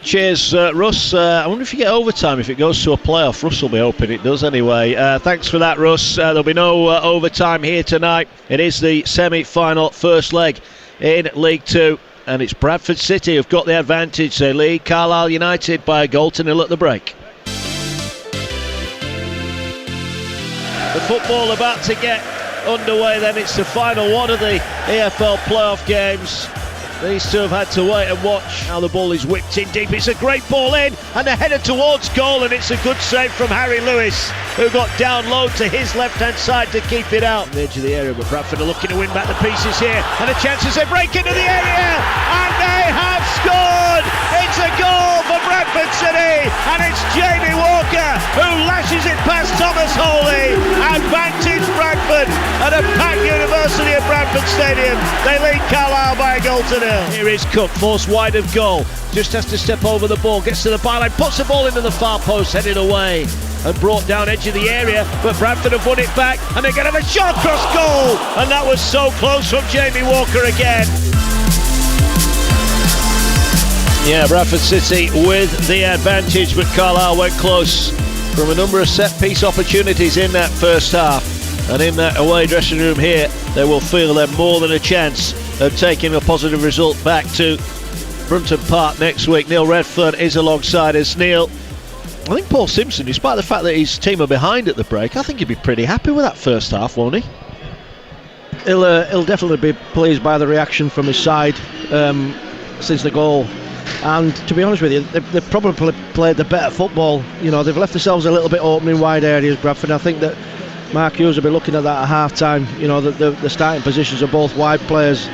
Cheers, Russ. I wonder if you get overtime if it goes to a playoff. Russ will be hoping it does anyway. Thanks for that, Russ. There'll be no overtime here tonight. It is the semi-final first leg in League 2, and it's Bradford City who've got the advantage. They lead Carlisle United by a goal to nil at the break. The football about to get underway then. It's the final one of the EFL playoff games. These two have had to wait and watch how the ball is whipped in deep. It's a great ball in and a header towards goal, and it's a good save from Harry Lewis, who got down low to his left-hand side to keep it out. The edge of the area, but Bradford are looking to win back the pieces here, and the chances they break into the area, and they have scored! It's a goal for Bradford City, and it's Jamie Walker who lashes it past Thomas Holy. Advantage Bradford at a packed University of Bradford Stadium. They lead Carlisle by a goal to nil. Here is Cook, forced wide of goal. Just has to step over the ball, gets to the byline, puts the ball into the far post, headed away and brought down edge of the area, but Bradford have won it back, and they're going to have a shot cross goal, and that was so close from Jamie Walker again. Yeah, Bradford City with the advantage, but Carlisle went close from a number of set-piece opportunities in that first half. And in that away dressing room here, they will feel they're more than a chance of taking a positive result back to Brunton Park next week. Neil Redfern is alongside us. Neil, I think Paul Simpson, despite the fact that his team are behind at the break, I think he'd be pretty happy with that first half, won't he? He'll definitely be pleased by the reaction from his side since the goal. And to be honest with you, they've probably played the better football. You know, they've left themselves a little bit open in wide areas, Bradford. I think that Mark Hughes will be looking at that at half time. You know, the starting positions are both wide players.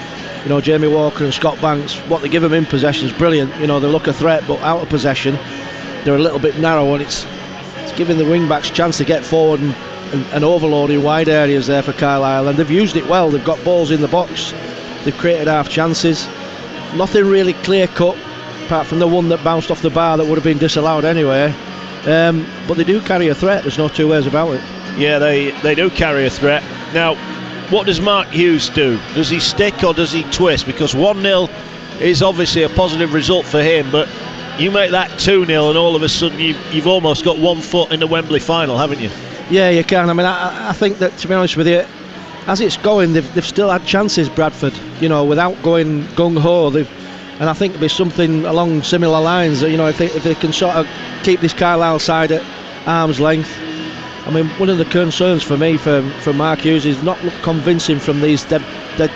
You know, Jamie Walker and Scott Banks, what they give them in possession is brilliant. You know, they look a threat, but out of possession, they're a little bit narrow, and it's giving the wing backs a chance to get forward and overload in wide areas there for Carlisle. And they've used it well. They've got balls in the box. They've created half chances. Nothing really clear cut, apart from the one that bounced off the bar that would have been disallowed anyway. But they do carry a threat. There's no two ways about it. Yeah, they do carry a threat. Now, what does Mark Hughes do? Does he stick or does he twist? Because 1-0 is obviously a positive result for him, but you make that 2-0 and all of a sudden you've almost got 1 foot in the Wembley final, haven't you? Yeah, you can. I mean, I think that, to be honest with you, as it's going, they've still had chances, Bradford, you know, without going gung-ho. And I think there'll be something along similar lines that, you know, if they can sort of keep this Carlisle side at arm's length. I mean, one of the concerns for me for Mark Hughes is not look convincing from these dead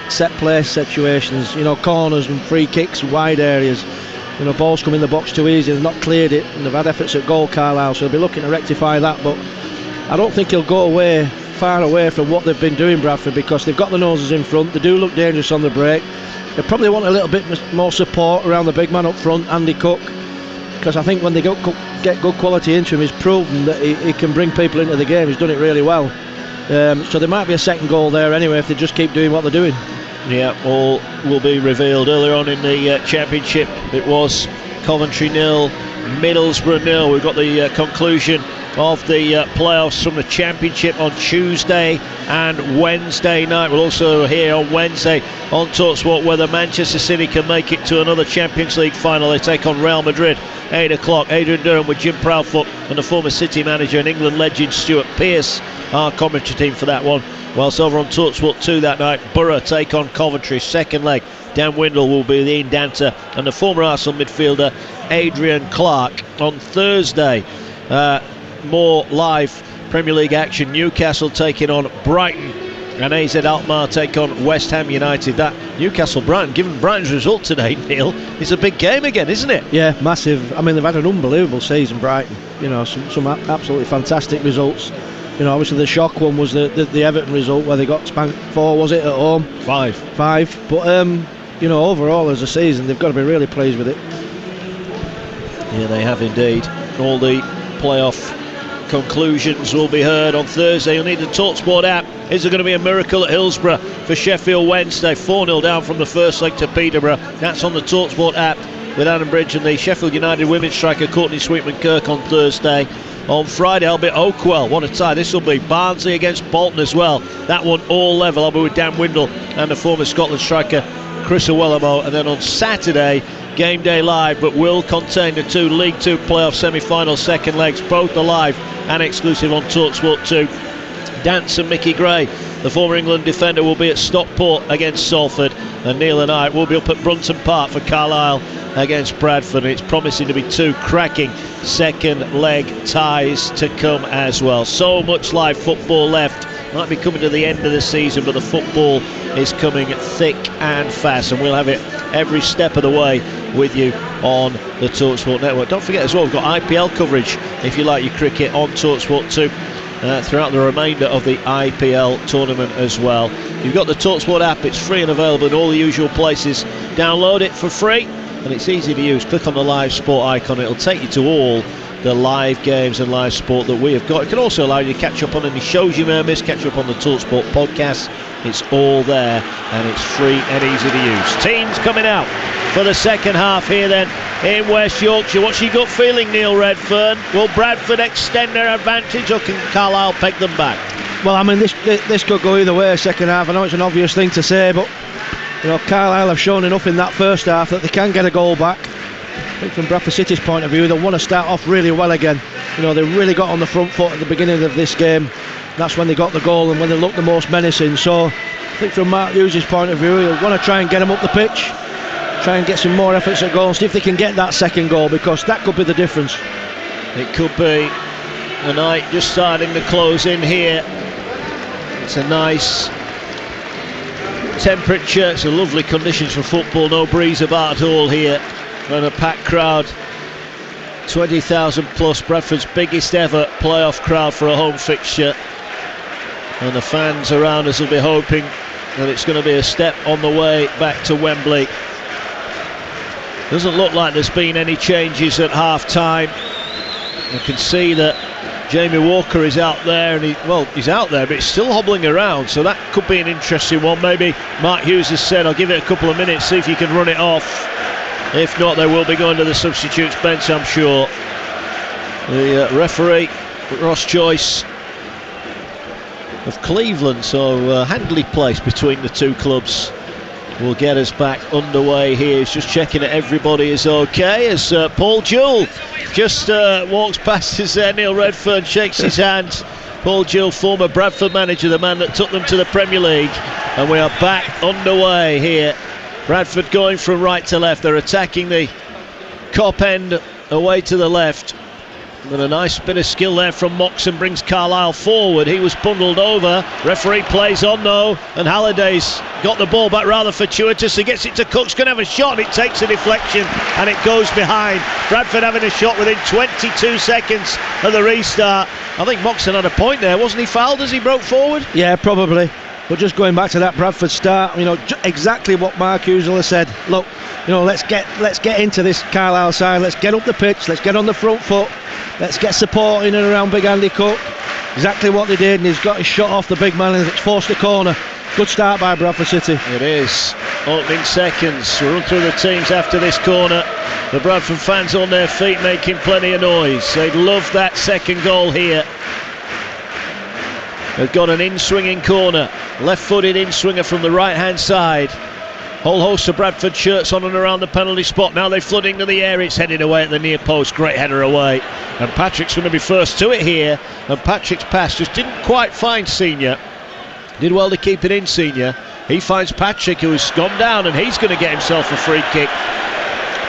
set play situations, you know, corners and free kicks and wide areas. You know, balls come in the box too easy, they've not cleared it, and they've had efforts at goal, Carlisle, so they'll be looking to rectify that. But I don't think he'll go far away from what they've been doing, Bradford, because they've got the noses in front. They do look dangerous on the break. They probably want a little bit more support around the big man up front, Andy Cook, because I think when they get good quality into him, he's proven that he can bring people into the game. He's done it really well. So there might be a second goal there anyway if they just keep doing what they're doing. Yeah, all will be revealed. Earlier on in the Championship, it was Coventry 0, Middlesbrough 0. We've got the conclusion of the playoffs from the Championship on Tuesday and Wednesday night. We'll also hear on Wednesday on TalkSport whether Manchester City can make it to another Champions League final. They take on Real Madrid, 8 o'clock. Adrian Durham with Jim Proudfoot and the former City manager and England legend Stuart Pearce, our commentary team for that one. Whilst over on TalkSport 2 that night, Borough take on Coventry, second leg. Dan Windle will be the in-dancer, and the former Arsenal midfielder Adrian Clark. On Thursday, more live Premier League action. Newcastle taking on Brighton, and AZ Alkmaar take on West Ham United. That Newcastle-Brighton, given Brighton's result today, Neil, is a big game again, isn't it? Yeah, massive. I mean, they've had an unbelievable season, Brighton. You know, some absolutely fantastic results. You know, obviously the shock one was the Everton result where they got spanked 4, was it, at home? 5. But, you know, overall as a season, they've got to be really pleased with it. Yeah, they have indeed. All the playoff conclusions will be heard on Thursday. You'll need the TalkSport app. Is there going to be a miracle at Hillsborough for Sheffield Wednesday? 4-0 down from the first leg to Peterborough. That's on the TalkSport app with Adam Bridge and the Sheffield United women's striker Courtney Sweetman-Kirk on Thursday. On Friday, I'll be at Oakwell. What a tie this will be. Barnsley against Bolton as well. That one all level. I'll be with Dan Windle and the former Scotland striker Chris Owellamo, and then on Saturday, Game Day Live, but will contain the 2 League 2 playoff semi-final second legs, both are live and exclusive on TalkSport 2. Dance and Mickey Gray, the former England defender, will be at Stockport against Salford, and Neil and I will be up at Brunton Park for Carlisle against Bradford, and it's promising to be 2 cracking second leg ties to come as well. So much live football left. Might be coming to the end of the season, but the football is coming thick and fast, and we'll have it every step of the way with you on the TalkSport network. Don't forget as well, we've got IPL coverage if you like your cricket on TalkSport 2 throughout the remainder of the IPL tournament as well. You've got the TalkSport app, it's free and available in all the usual places. Download it for free, and it's easy to use. Click on the live sport icon, it'll take you to all the live games and live sport that we have got. It can also allow you to catch up on any shows you may have missed, catch up on the TalkSport podcast. It's all there, and it's free and easy to use. Teams coming out for the second half here then in West Yorkshire. What's your gut feeling, Neil Redfern? Will Bradford extend their advantage, or can Carlisle peg them back? Well, I mean, this could go either way second half. I know it's an obvious thing to say, but you know, Carlisle have shown enough in that first half that they can get a goal back. I think from Bradford City's point of view, they want to start off really well again. You know, they really got on the front foot at the beginning of this game. That's when they got the goal and when they looked the most menacing. So I think from Mark Hughes' point of view, he'll want to try and get them up the pitch, try and get some more efforts at goal and see if they can get that second goal, because that could be the difference. It could be. The night just starting to close in here. It's a nice temperature, it's a lovely conditions for football, no breeze about at all here, and a packed crowd, 20,000 plus, Bradford's biggest ever playoff crowd for a home fixture, and the fans around us will be hoping that it's going to be a step on the way back to Wembley. Doesn't look like there's been any changes at half time. You can see that Jamie Walker is out there, and he's out there, but he's still hobbling around, so that could be an interesting one. Maybe Mark Hughes has said, I'll give it a couple of minutes, see if you can run it off. If not, they will be going to the substitutes bench, I'm sure. The referee, Ross Joyce of Cleveland, so handily placed between the two clubs, will get us back underway here. He's just checking that everybody is okay as Paul Jewell just walks past us there. Neil Redfern shakes his hand. Paul Jewell, former Bradford manager, the man that took them to the Premier League, and we are back underway here. Bradford going from right to left. They're attacking the Cop end away to the left. And a nice bit of skill there from Moxon brings Carlisle forward. He was bundled over. Referee plays on though, and Halliday's got the ball back rather fortuitous. He gets it to Cook's going to have a shot. It takes a deflection and it goes behind. Bradford having a shot within 22 seconds of the restart. I think Moxon had a point there. Wasn't he fouled as he broke forward? Yeah, probably. But just going back to that Bradford start, you know, exactly what Mark Hughes has said. Look, you know, let's get into this Carlisle side. Let's get up the pitch. Let's get on the front foot. Let's get support in and around Big Andy Cook. Exactly what they did, and he's got his shot off the big man and it's forced a corner. Good start by Bradford City. It is. Opening seconds. We'll run through the teams after this corner. The Bradford fans on their feet making plenty of noise. They'd love that second goal here. They've got an in-swinging corner. Left-footed in-swinger from the right-hand side. Whole host of Bradford shirts on and around the penalty spot. Now they're flooding to the air. It's headed away at the near post. Great header away. And Patrick's going to be first to it here. And Patrick's pass just didn't quite find Senior. Did well to keep it in, Senior. He finds Patrick, who has gone down, and he's going to get himself a free kick.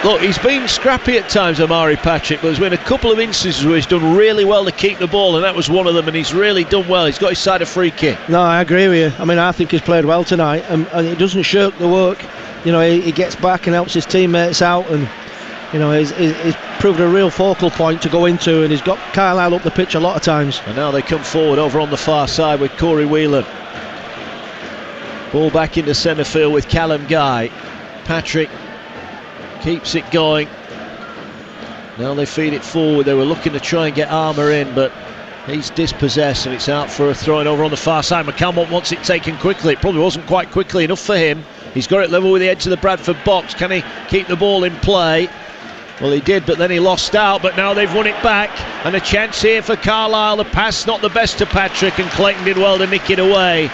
Look, he's been scrappy at times, Amari Patrick, but there's been a couple of instances where he's done really well to keep the ball, and that was one of them, and he's really done well. He's got his side a free kick. No, I agree with you. I mean, I think he's played well tonight, and he doesn't shirk the work. You know, he gets back and helps his teammates out, and you know, he's proved a real focal point to go into, and he's got Carlisle up the pitch a lot of times. And now they come forward over on the far side with Corey Whelan. Ball back into centre field with Callum Guy. Patrick keeps it going. Now they feed it forward. They were looking to try and get Armour in, but he's dispossessed, and it's out for a throw-in over on the far side. McCalmont wants it taken quickly. It probably wasn't quite quickly enough for him. He's got it level with the edge of the Bradford box. Can he keep the ball in play? Well, he did, but then he lost out. But now they've won it back, and a chance here for Carlisle. The pass not the best to Patrick, and Clayton did well to nick it away.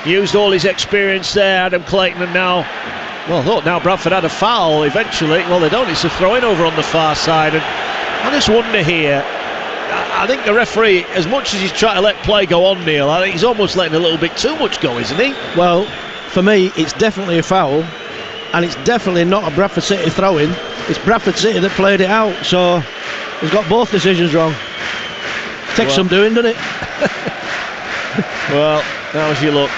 Used all his experience there, Adam Clayton, and now Well, I thought now Bradford had a foul eventually. Well, they don't. It's a throw-in over on the far side. And I just wonder here, I think the referee, as much as he's trying to let play go on, Neil, I think he's almost letting a little bit too much go, isn't he? Well, for me, it's definitely a foul, and it's definitely not a Bradford City throw-in. It's Bradford City that played it out, so he's got both decisions wrong. Takes some doing, doesn't it? Well, now as you look,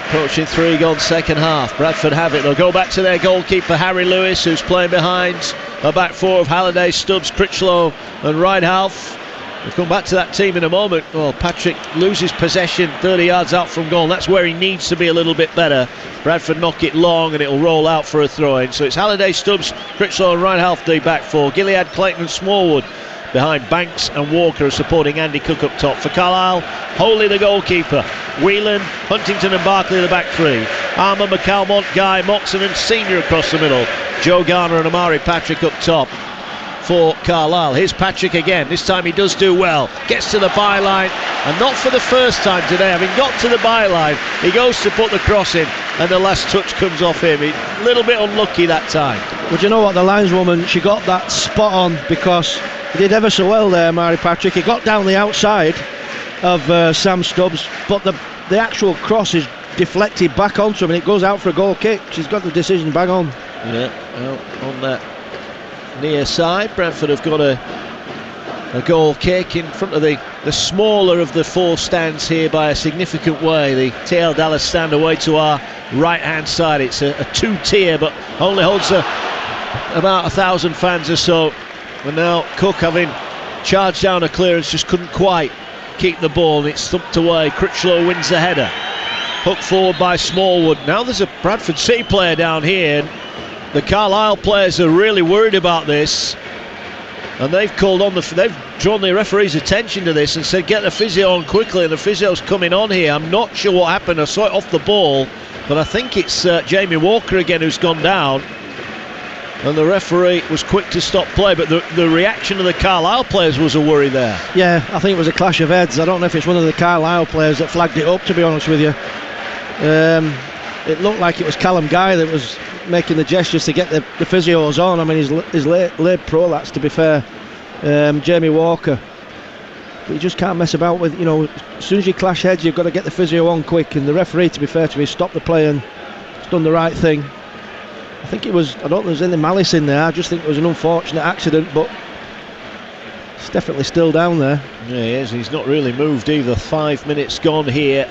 approaching 3 gone second half. Bradford have it. They'll go back to their goalkeeper Harry Lewis, who's playing behind a back four of Halliday, Stubbs, Critchlow and Ridehalgh. We'll come back to that team in a moment. Well, Patrick loses possession 30 yards out from goal. That's where he needs to be a little bit better. Bradford knock it long and it'll roll out for a throw-in. So it's Halliday, Stubbs, Critchlow and Ridehalgh, the back four. Gilead, Clayton and Smallwood behind Banks and Walker, supporting Andy Cook up top. For Carlisle, Holy the goalkeeper, Whelan, Huntington and Barkley the back three, Armour, McCalmont, Guy, Moxon and Senior across the middle, Joe Garner and Amari Patrick up top for Carlisle. Here's Patrick again. This time he does do well, gets to the byline, and not for the first time today. Having got to the byline, he goes to put the cross in and the last touch comes off him. A little bit unlucky that time. Well, do you know what, the lineswoman, she got that spot on, because he did ever so well there, Mari Patrick. He got down the outside of Sam Stubbs, but the actual cross is deflected back onto him and it goes out for a goal kick. She's got the decision bang on. Yeah, well, on that near side, Bradford have got a goal kick in front of the smaller of the four stands here by a significant way. The TL Dallas stand away to our right hand side. It's a two-tier but only holds about 1,000 fans or so. And now Cook, having charged down a clearance, just couldn't quite keep the ball and it's thumped away. Critchlow wins the header. Hooked forward by Smallwood. Now there's a Bradford City player down here and the Carlisle players are really worried about this, and they've drawn the referee's attention to this and said get the physio on quickly, and the physio's coming on here. I'm not sure what happened. I saw it off the ball, but I think it's Jamie Walker again who's gone down, and the referee was quick to stop play, but the reaction of the Carlisle players was a worry there. Yeah, I think it was a clash of heads. I don't know if it's one of the Carlisle players that flagged it up, to be honest with you. It looked like it was Callum Guy that was making the gestures to get the physios on. I mean, he's laid prolapse, to be fair, Jamie Walker. But you just can't mess about with, as soon as you clash heads, you've got to get the physio on quick. And the referee, to be fair to me, stopped the play and has done the right thing. I don't think there's any malice in there. I just think it was an unfortunate accident, but it's definitely still down there. Yeah, he is. He's not really moved either. 5 minutes gone here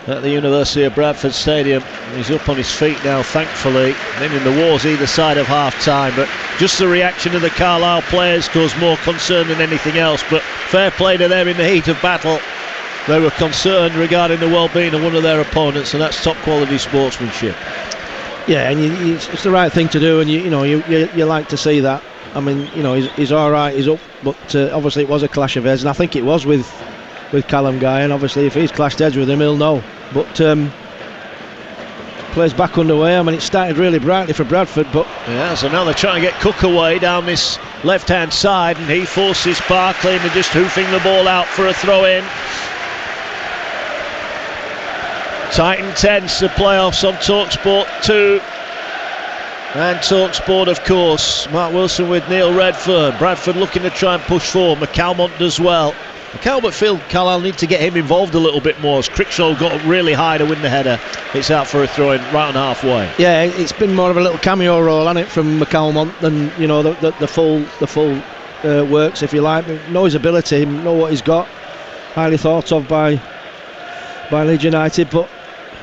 at the University of Bradford Stadium. He's up on his feet now, thankfully. Then in the wars either side of half-time, but just the reaction of the Carlisle players caused more concern than anything else. But fair play to them in the heat of battle. They were concerned regarding the well-being of one of their opponents, and that's top-quality sportsmanship. Yeah, and it's the right thing to do, and you like to see that. I mean, he's all right, he's up, but obviously it was a clash of heads, and I think it was with Callum Guy, and obviously if he's clashed heads with him, he'll know. But plays back underway. I mean, it started really brightly for Bradford, but yeah, so now they're trying to get Cook away down this left-hand side, and he forces Barkley into just hoofing the ball out for a throw-in. Tight and tense, the playoffs on TalkSport 2 and TalkSport, of course. Mark Wilson with Neil Redfern. Bradford looking to try and push forward. McCalmont does well. McCalmont feel Carlisle need to get him involved a little bit more. As Critchlow got up really high to win the header. It's out for a throw-in right on halfway. Yeah, it's been more of a little cameo role, hasn't it, from McCalmont than the full works, if you like. Know his ability, know what he's got. Highly thought of by Leeds United, but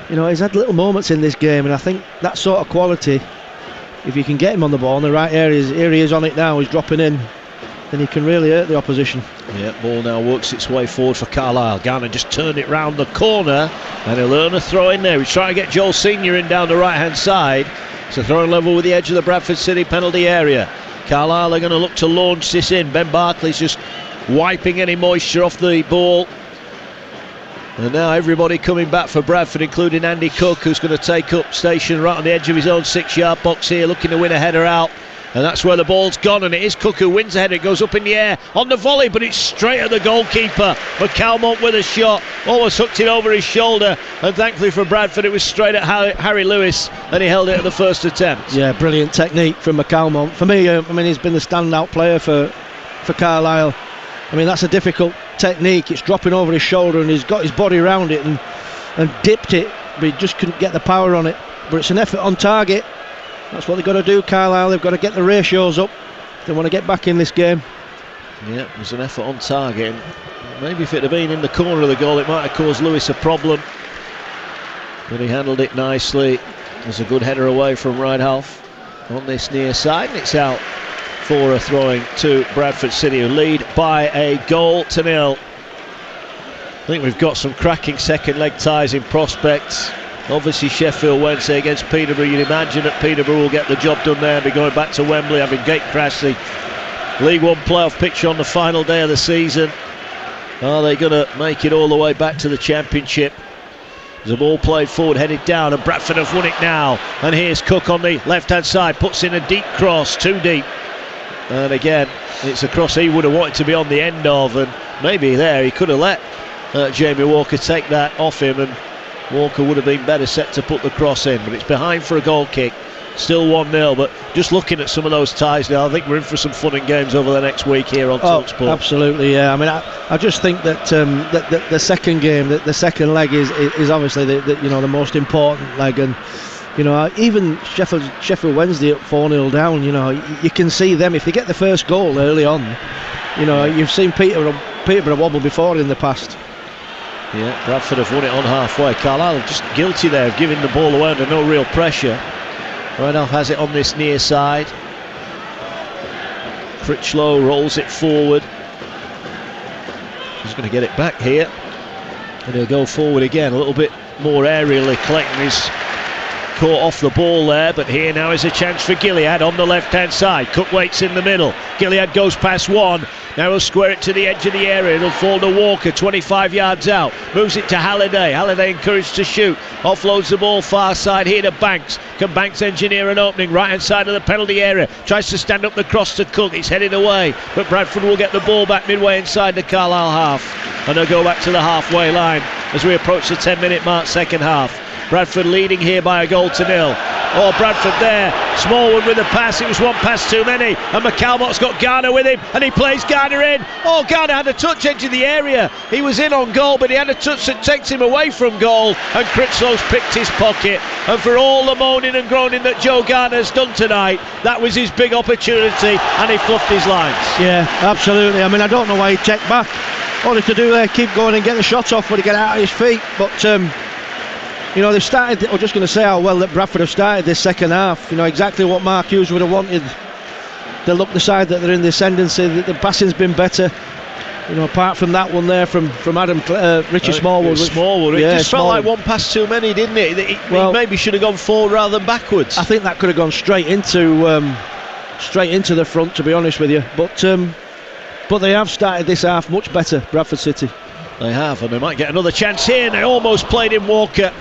he's had little moments in this game, and I think that sort of quality, if you can get him on the ball in the right areas, here he is on it now, he's dropping in, then he can really hurt the opposition. Yeah, ball now works its way forward for Carlisle. Garner just turned it round the corner, and he'll earn a throw in there. He's trying to get Joel Senior in down the right hand side. It's a throwing level with the edge of the Bradford City penalty area. Carlisle are going to look to launch this in. Ben Barkley's just wiping any moisture off the ball. And now everybody coming back for Bradford, including Andy Cook, who's going to take up station right on the edge of his own 6-yard box here, looking to win a header out And that's where the ball's gone, and it is Cook who wins the header. It goes up in the air on the volley, but it's straight at the goalkeeper. On the volley, but it's straight at the goalkeeper. McCalmont with a shot, almost hooked it over his shoulder, and thankfully for Bradford it was straight at Harry Lewis, and he held it at the first attempt. Yeah, brilliant technique from McCalmont. For me, he's been the standout player for Carlisle. That's a difficult technique. It's dropping over his shoulder, and he's got his body around it and dipped it, but he just couldn't get the power on it. But it's an effort on target. That's what they've got to do, Carlisle. They've got to get the ratios up if they want to get back in this game. Yeah, it was an effort on target. Maybe if it had been in the corner of the goal, it might have caused Lewis a problem. But he handled it nicely. There's a good header away from right half on this near side. And it's out for a throwing to Bradford City, who lead by a 1-0. I think we've got some cracking second leg ties in prospect. Obviously Sheffield Wednesday against Peterborough. You'd imagine that Peterborough will get the job done there, be going back to Wembley, having gate-crashed the League One playoff picture on the final day of the season. Are they going to make it all the way back to the Championship? There's a ball played forward, headed down, and Bradford have won it now. And here's Cook on the left-hand side, puts in a deep cross, too deep. And again, it's a cross he would have wanted to be on the end of, and maybe there he could have let Jamie Walker take that off him, and Walker would have been better set to put the cross in. But it's behind for a goal kick, still 1-0. But just looking at some of those ties now, I think we're in for some fun and games over the next week here on TalkSport. Absolutely, yeah. I just think that the second game, the second leg is obviously the most important leg. And even Sheffield Wednesday at 4-0 down, you can see them if they get the first goal early on. You've seen Peterborough wobble before in the past. Yeah, Bradford have won it on halfway. Carlisle just guilty there of giving the ball away under no real pressure. Randolph has it on this near side. Critchlow rolls it forward. He's going to get it back here, and he'll go forward again a little bit more aerially. Clayton is caught off the ball there, but here now is a chance for Gilead on the left hand side. Cook waits in the middle. Gilead goes past one. Now he'll square it to the edge of the area. It'll fall to Walker, 25 yards out. Moves it to Halliday. Halliday encouraged to shoot. Offloads the ball far side here to Banks. Can Banks engineer an opening right hand side of the penalty area? Tries to stand up the cross to Cook. It's headed away, but Bradford will get the ball back midway inside the Carlisle half, and they'll go back to the halfway line as we approach the 10-minute mark, second half. Bradford leading here by a 1-0. Oh, Bradford there. Smallwood with a pass. It was one pass too many. And McCalmont's got Garner with him, and he plays Garner in. Oh, Garner had a touch edge of the area. He was in on goal, but he had a touch that takes him away from goal. And Critchlow's picked his pocket. And for all the moaning and groaning that Joe Garner's done tonight, that was his big opportunity, and he fluffed his lines. Yeah, absolutely. I don't know why he checked back. All he could do there, keep going and get the shot off when he get out of his feet. But they've started. I'm just going to say how well that Bradford have started this second half. Exactly what Mark Hughes would have wanted. They look the side that they're in the ascendancy. The passing's been better. Apart from that one there from Adam Richie Smallwood. It just felt like one pass too many, didn't it? He maybe should have gone forward rather than backwards. I think that could have gone straight into the front, to be honest with you. But they have started this half much better, Bradford City. They have, and they might get another chance here. And they almost played in Walker.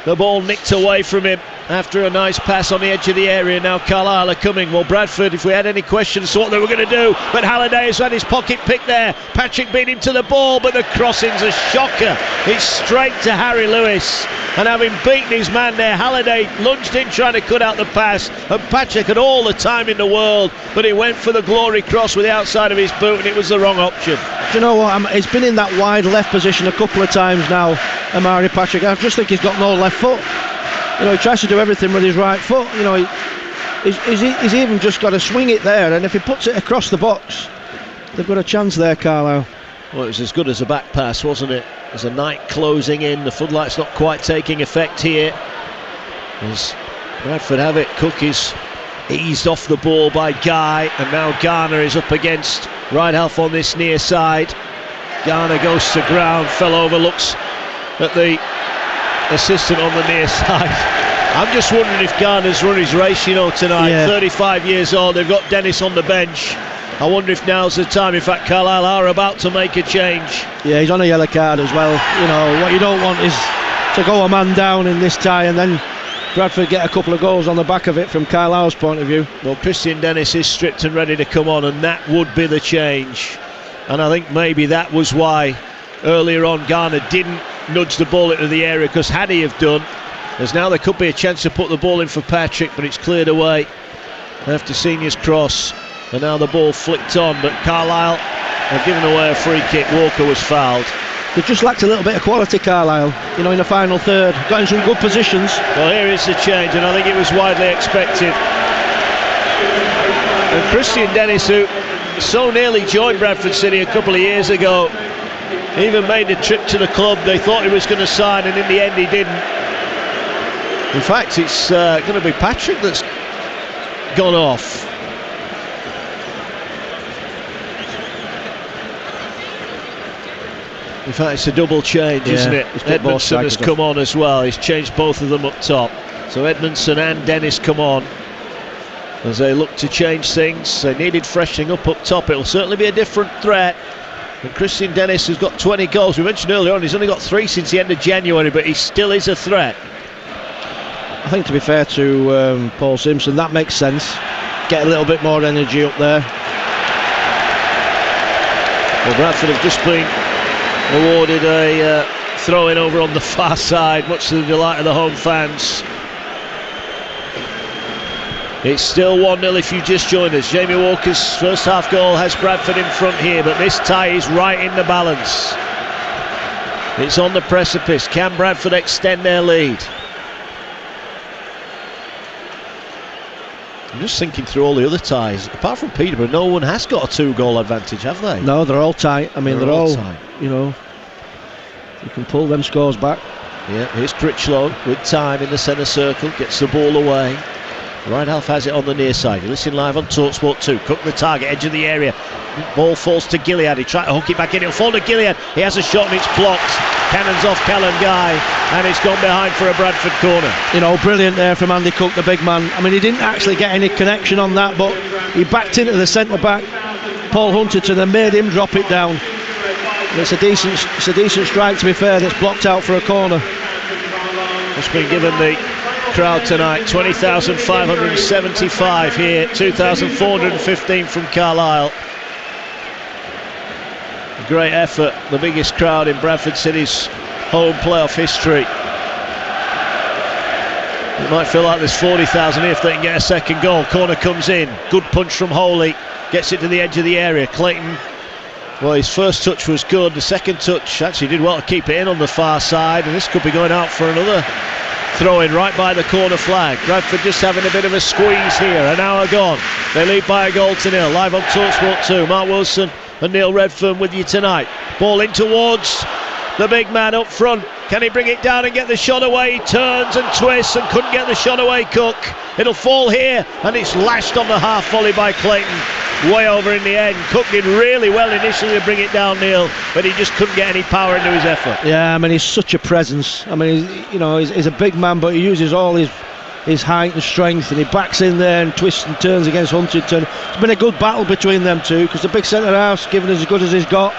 The ball nicked away from him after a nice pass on the edge of the area. Now Carlisle are coming. Well, Bradford, if we had any questions as to what they were going to do, but Halliday has had his pocket picked there. Patrick beat him to the ball, but the crossing's a shocker. It's straight to Harry Lewis, and having beaten his man there, Halliday lunged in trying to cut out the pass, and Patrick had all the time in the world, but he went for the glory cross with the outside of his boot, and it was the wrong option. Do you know what? He's been in that wide left position a couple of times now, Amari Patrick. I just think he's got no left foot. He tries to do everything with his right foot. He's even just got to swing it there, and if he puts it across the box, they've got a chance there, Carlisle. Well, it was as good as a back pass, wasn't it? There's a night closing in. The floodlight's not quite taking effect here. As Bradford have it, Cook is eased off the ball by Guy, and now Garner is up against right half on this near side. Garner goes to ground, fell over, looks at the assistant on the near side. I'm just wondering if Garner's run his race, tonight. Yeah. 35 years old, they've got Dennis on the bench. I wonder if now's the time. In fact, Carlisle are about to make a change. Yeah, he's on a yellow card as well. What you don't want is to go a man down in this tie and then Bradford get a couple of goals on the back of it from Carlisle's point of view. Well, Christian Dennis is stripped and ready to come on, and that would be the change. And I think maybe that was why earlier on Garner didn't nudge the ball into the area, because had he have done, as now there could be a chance to put the ball in for Patrick, but it's cleared away after Senior's cross, and now the ball flicked on, but Carlisle have given away a free kick. Walker was fouled. They just lacked a little bit of quality, Carlisle, in the final third. Got in some good positions. Well, here is the change, and I think it was widely expected. And Christian Dennis, who so nearly joined Bradford City a couple of years ago, even made a trip to the club. They thought he was going to sign, and in the end he didn't. In fact, it's going to be Patrick that's gone off. In fact, it's a double change, isn't it? Edmondson has come on as well. He's changed both of them up top. So Edmondson and Dennis come on as they look to change things. They needed freshening up top. It'll certainly be a different threat. And Christian Dennis has got 20 goals. We mentioned earlier on he's only got 3 since the end of January, but he still is a threat. I think, to be fair to Paul Simpson, that makes sense. Get a little bit more energy up there. Well, Bradford have just been awarded a throw-in over on the far side, much to the delight of the home fans. It's still 1-0 if you just joined us. Jamie Walker's first half goal has Bradford in front here, but this tie is right in the balance. It's on the precipice. Can Bradford extend their lead? I'm just thinking through all the other ties. Apart from Peterborough, no one has got a 2-goal advantage, have they? No, they're all tight. I mean, they're all tight. You can pull them scores back. Yeah, here's Critchlow with time in the centre circle, gets the ball away. Right half has it on the near side. You listen live on TalkSport 2. Cook the target, edge of the area. Ball falls to Gilead. He tried to hook it back in. It'll fall to Gilead. He has a shot and it's blocked. Cannons off Callum Guy, and it's gone behind for a Bradford corner. Brilliant there from Andy Cook, the big man. I mean, he didn't actually get any connection on that, but he backed into the centre back, Paul Hunterton, and made him drop it down. And it's a decent strike, to be fair, that's blocked out for a corner. It's been given the crowd tonight, 20,575 here, 2,415 from Carlisle. A great effort, the biggest crowd in Bradford City's home playoff history. It might feel like there's 40,000 here if they can get a second goal. Corner comes in, good punch from Holy, gets it to the edge of the area. Clayton, well, his first touch was good, the second touch actually did well to keep it in on the far side, and this could be going out for another throw-in right by the corner flag. Bradford just having a bit of a squeeze here, an hour gone. They lead by 1-0. Live on TalkSport 2, Mark Wilson and Neil Redfern with you tonight. Ball in towards the big man up front. Can he bring it down and get the shot away? He turns and twists and couldn't get the shot away, Cook. It'll fall here, and it's lashed on the half volley by Clayton. Way over in the end. Cook did really well initially to bring it down, Neil, but he just couldn't get any power into his effort. Yeah, I mean, he's such a presence. I mean, he's a big man, but he uses all his height and strength, and he backs in there and twists and turns against Huntington. It's been a good battle between them two, because the big centre half's given as good as he's got,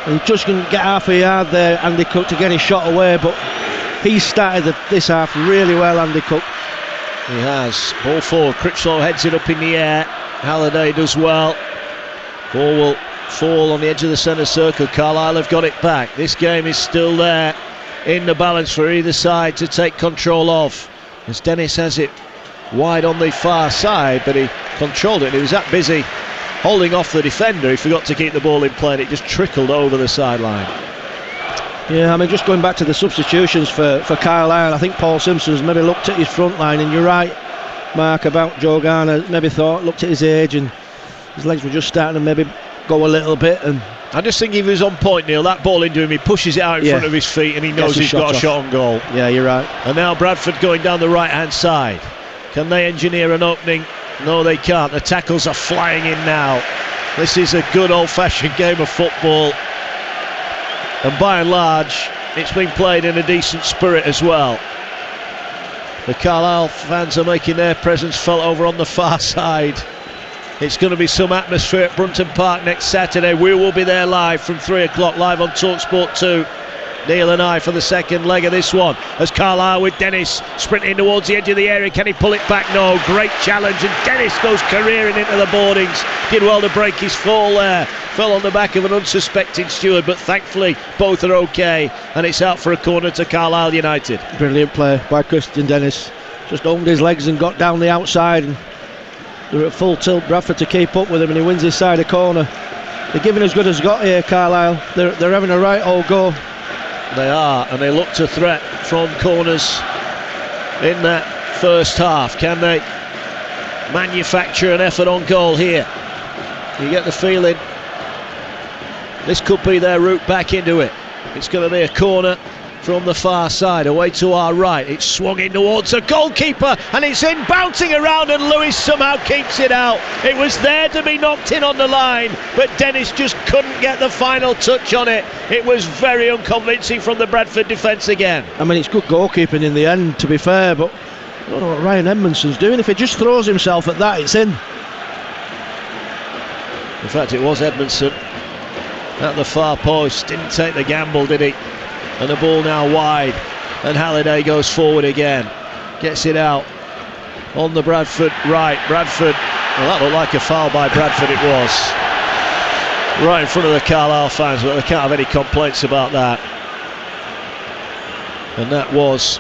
and he just couldn't get half a yard there, Andy Cook, to get his shot away, but he started this half really well, Andy Cook. He has. Ball forward, Critchlow heads it up in the air. Halliday does well. Ball will fall on the edge of the centre circle. Carlisle have got it back. This game is still there in the balance for either side to take control of, as Dennis has it wide on the far side, but he controlled it. He was that busy holding off the defender, he forgot to keep the ball in play, and it just trickled over the sideline. Yeah, I mean, just going back to the substitutions for Carlisle, I think Paul Simpson's maybe looked at his front line, and you're right, Mark, about Joe Garner. Maybe looked at his age, and his legs were just starting to maybe go a little bit. And I just think if he was on point, Neil, that ball into him, he pushes it out in front of his feet, and he knows he's got a shot on goal. Yeah, you're right. And now Bradford going down the right-hand side. Can they engineer an opening? No, they can't. The tackles are flying in now. This is a good old-fashioned game of football, and by and large, it's been played in a decent spirit as well. The Carlisle fans are making their presence felt over on the far side. It's going to be some atmosphere at Brunton Park next Saturday. We will be there live from 3 o'clock, live on TalkSport 2. Neil and I for the second leg of this one, as Carlisle with Dennis sprinting towards the edge of the area. Can he pull it back? No. Great challenge, and Dennis goes careering into the boardings. Did well to break his fall there. Fell on the back of an unsuspecting steward, but thankfully both are okay, and it's out for a corner to Carlisle United. Brilliant play by Christian Dennis. Just opened his legs and got down the outside, and they're at full tilt, Bradford, to keep up with him, and he wins his side of corner. They're giving as good as got here, Carlisle. They're having a right old go. They are, and they look to threat from corners in that first half. Can they manufacture an effort on goal here? You get the feeling this could be their route back into it. It's going to be a corner from the far side, away to our right. It's swung in towards the goalkeeper, and it's in, bouncing around, and Lewis somehow keeps it out. It was there to be knocked in on the line, but Dennis just couldn't get the final touch on it. It was very unconvincing from the Bradford defence again. I mean, it's good goalkeeping in the end, to be fair, but I don't know what Ryan Edmondson's doing. If he just throws himself at that, it's in. In fact, it was Edmondson at the far post. Didn't take the gamble, did he? And the ball now wide, and Halliday goes forward again, gets it out on the Bradford right. Bradford, well, that looked like a foul by Bradford. It was right in front of the Carlisle fans, but they can't have any complaints about that. And that was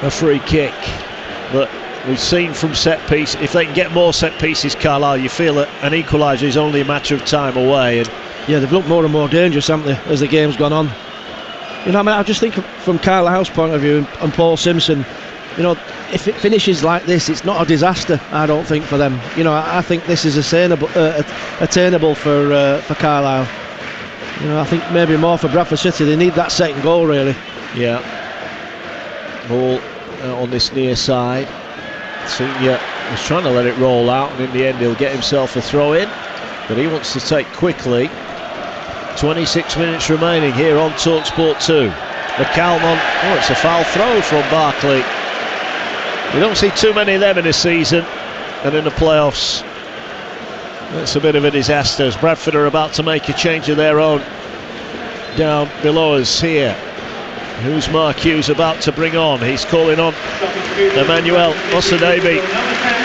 a free kick. But we've seen from set piece, if they can get more set pieces, Carlisle, you feel that an equaliser is only a matter of time away. And yeah, they've looked more and more dangerous, haven't they, as the game's gone on. You know, I mean, I just think from Carlisle's point of view and Paul Simpson, you know, if it finishes like this, it's not a disaster, I don't think, for them. You know, I think this is attainable for Carlisle. You know, I think maybe more for Bradford City. They need that second goal, really. Yeah. Ball on this near side. Senior was trying to let it roll out, and in the end he'll get himself a throw in, but he wants to take quickly. 26 minutes remaining here on TalkSport 2. McCalmon, oh, it's a foul throw from Barkley. You don't see too many of them in a season, and in the playoffs that's a bit of a disaster, as Bradford are about to make a change of their own down below us here. Who's Mark Hughes about to bring on? He's calling on Emmanuel Osadebe,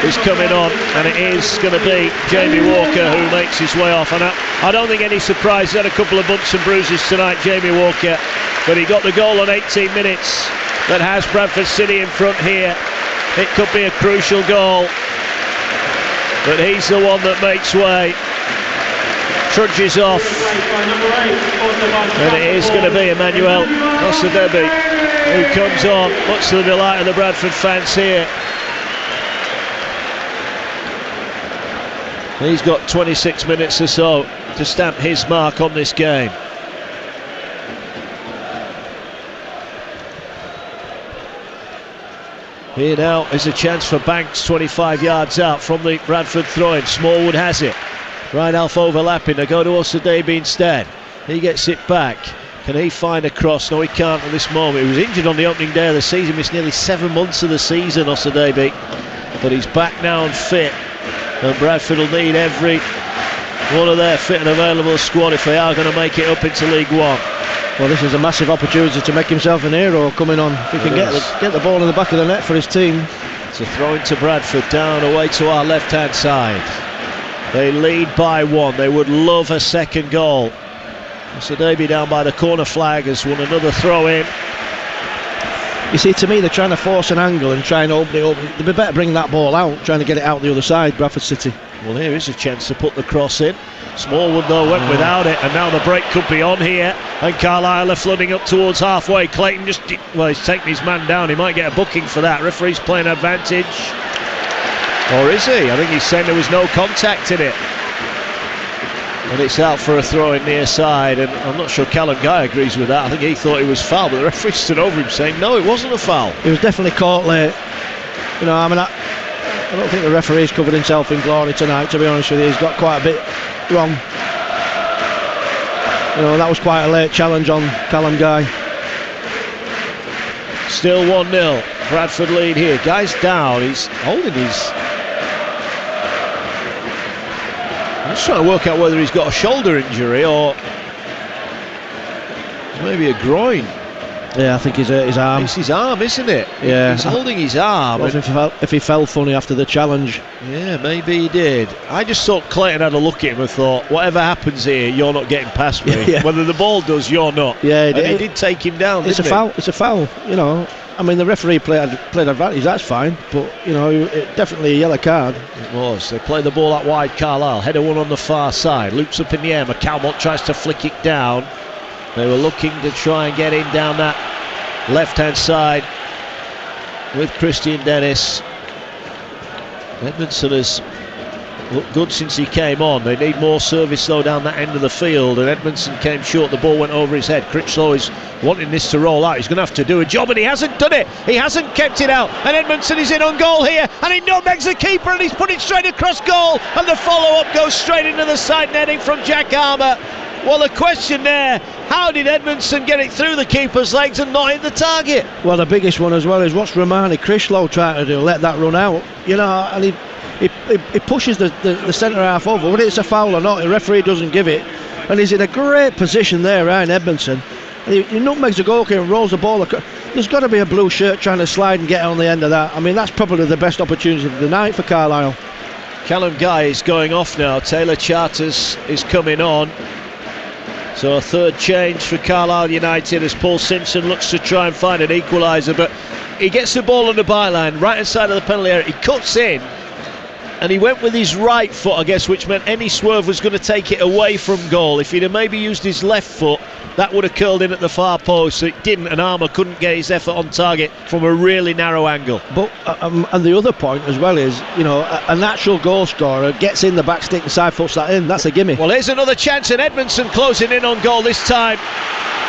who's coming on, and it is going to be Jamie Walker who makes his way off. And I don't think any surprise. He had a couple of bumps and bruises tonight, Jamie Walker, but he got the goal on 18 minutes that has Bradford City in front here. It could be a crucial goal, but he's the one that makes way, trudges off, and it is going to be Emmanuel Osadebe who comes on, much to the delight of the Bradford fans here. He's got 26 minutes or so to stamp his mark on this game. Here now is a chance for Banks, 25 yards out from the Bradford throw-in. Smallwood has it. Reinalf overlapping, they go to Osadebe instead. He gets it back. Can he find a cross? No, he can't at this moment. He was injured on the opening day of the season, missed nearly 7 months of the season, Osadebe. But he's back now and fit. And Bradford will need every one of their fit and available squad if they are going to make it up into League One. Well, this is a massive opportunity to make himself an hero coming on. If he can get the ball in the back of the net for his team. It's a throw into Bradford, down away to our left-hand side. They lead by 1. They would love a second goal. Osadebe down by the corner flag has won another throw in. You see, to me, they're trying to force an angle and try and open it up. They'd be better bringing that ball out, trying to get it out the other side, Bradford City. Well, here is a chance to put the cross in. Smallwood, though, went without it, and now the break could be on here. And Carlisle are flooding up towards halfway. Clayton he's taking his man down. He might get a booking for that. Referee's playing advantage. Or is he? I think he's saying there was no contact in it. And it's out for a throw in near side, and I'm not sure Callum Guy agrees with that. I think he thought it was foul, but the referee stood over him saying no, it wasn't a foul. He was definitely caught late. You know, I mean, I don't think the referee's covered himself in glory tonight, to be honest with you. He's got quite a bit wrong. You know, that was quite a late challenge on Callum Guy. Still 1-0, Bradford lead here. Guy's down, he's holding his... I'm just trying to work out whether he's got a shoulder injury or Maybe a groin. Yeah, I think he's hurt his arm. It's his arm, isn't it? Yeah. He's holding his arm. Well, if he fell funny after the challenge. Yeah, maybe he did. I just thought Clayton had a look at him and thought, whatever happens here, you're not getting past me. Yeah. Whether the ball does, you're not. Yeah, and he did take him down, It's a foul. It's a foul, you know. I mean, the referee played advantage, that's fine. But, you know, definitely a yellow card. It was. They play the ball out wide, Carlisle. Header one on the far side. Loops up in the air. McCalmont tries to flick it down. They were looking to try and get in down that left-hand side with Christian Dennis. Edmondson has looked good since he came on. They need more service though down that end of the field, and Edmondson came short. The ball went over his head. Critchlow is wanting this to roll out. He's going to have to do a job, and he hasn't done it. He hasn't kept it out, and Edmondson is in on goal here, and he nutmegs the keeper, and he's put it straight across goal, and the follow-up goes straight into the side netting from Jack Armour. Well, the question there, how did Edmondson get it through the keeper's legs and not hit the target? Well, the biggest one as well is what's Romani Critchlow trying to do, let that run out, you know, and he pushes the centre half over. Whether it's a foul or not, the referee doesn't give it, and he's in a great position there, Ryan Edmondson. And he nutmegs the goalkeeper and rolls the ball across. There's got to be a blue shirt trying to slide and get on the end of that. I mean, that's probably the best opportunity of the night for Carlisle. Callum Guy is going off now. Taylor Charters is coming on. So a third change for Carlisle United as Paul Simpson looks to try and find an equaliser, but he gets the ball on the byline, right hand side of the penalty area. He cuts in, and he went with his right foot, I guess, which meant any swerve was going to take it away from goal. If he'd have maybe used his left foot, that would have curled in at the far post, so it didn't, and Armour couldn't get his effort on target from a really narrow angle. But and the other point as well is, you know, a natural goal scorer gets in the back stick and side foots that in. That's a gimme. Well, here's another chance, and Edmondson closing in on goal this time.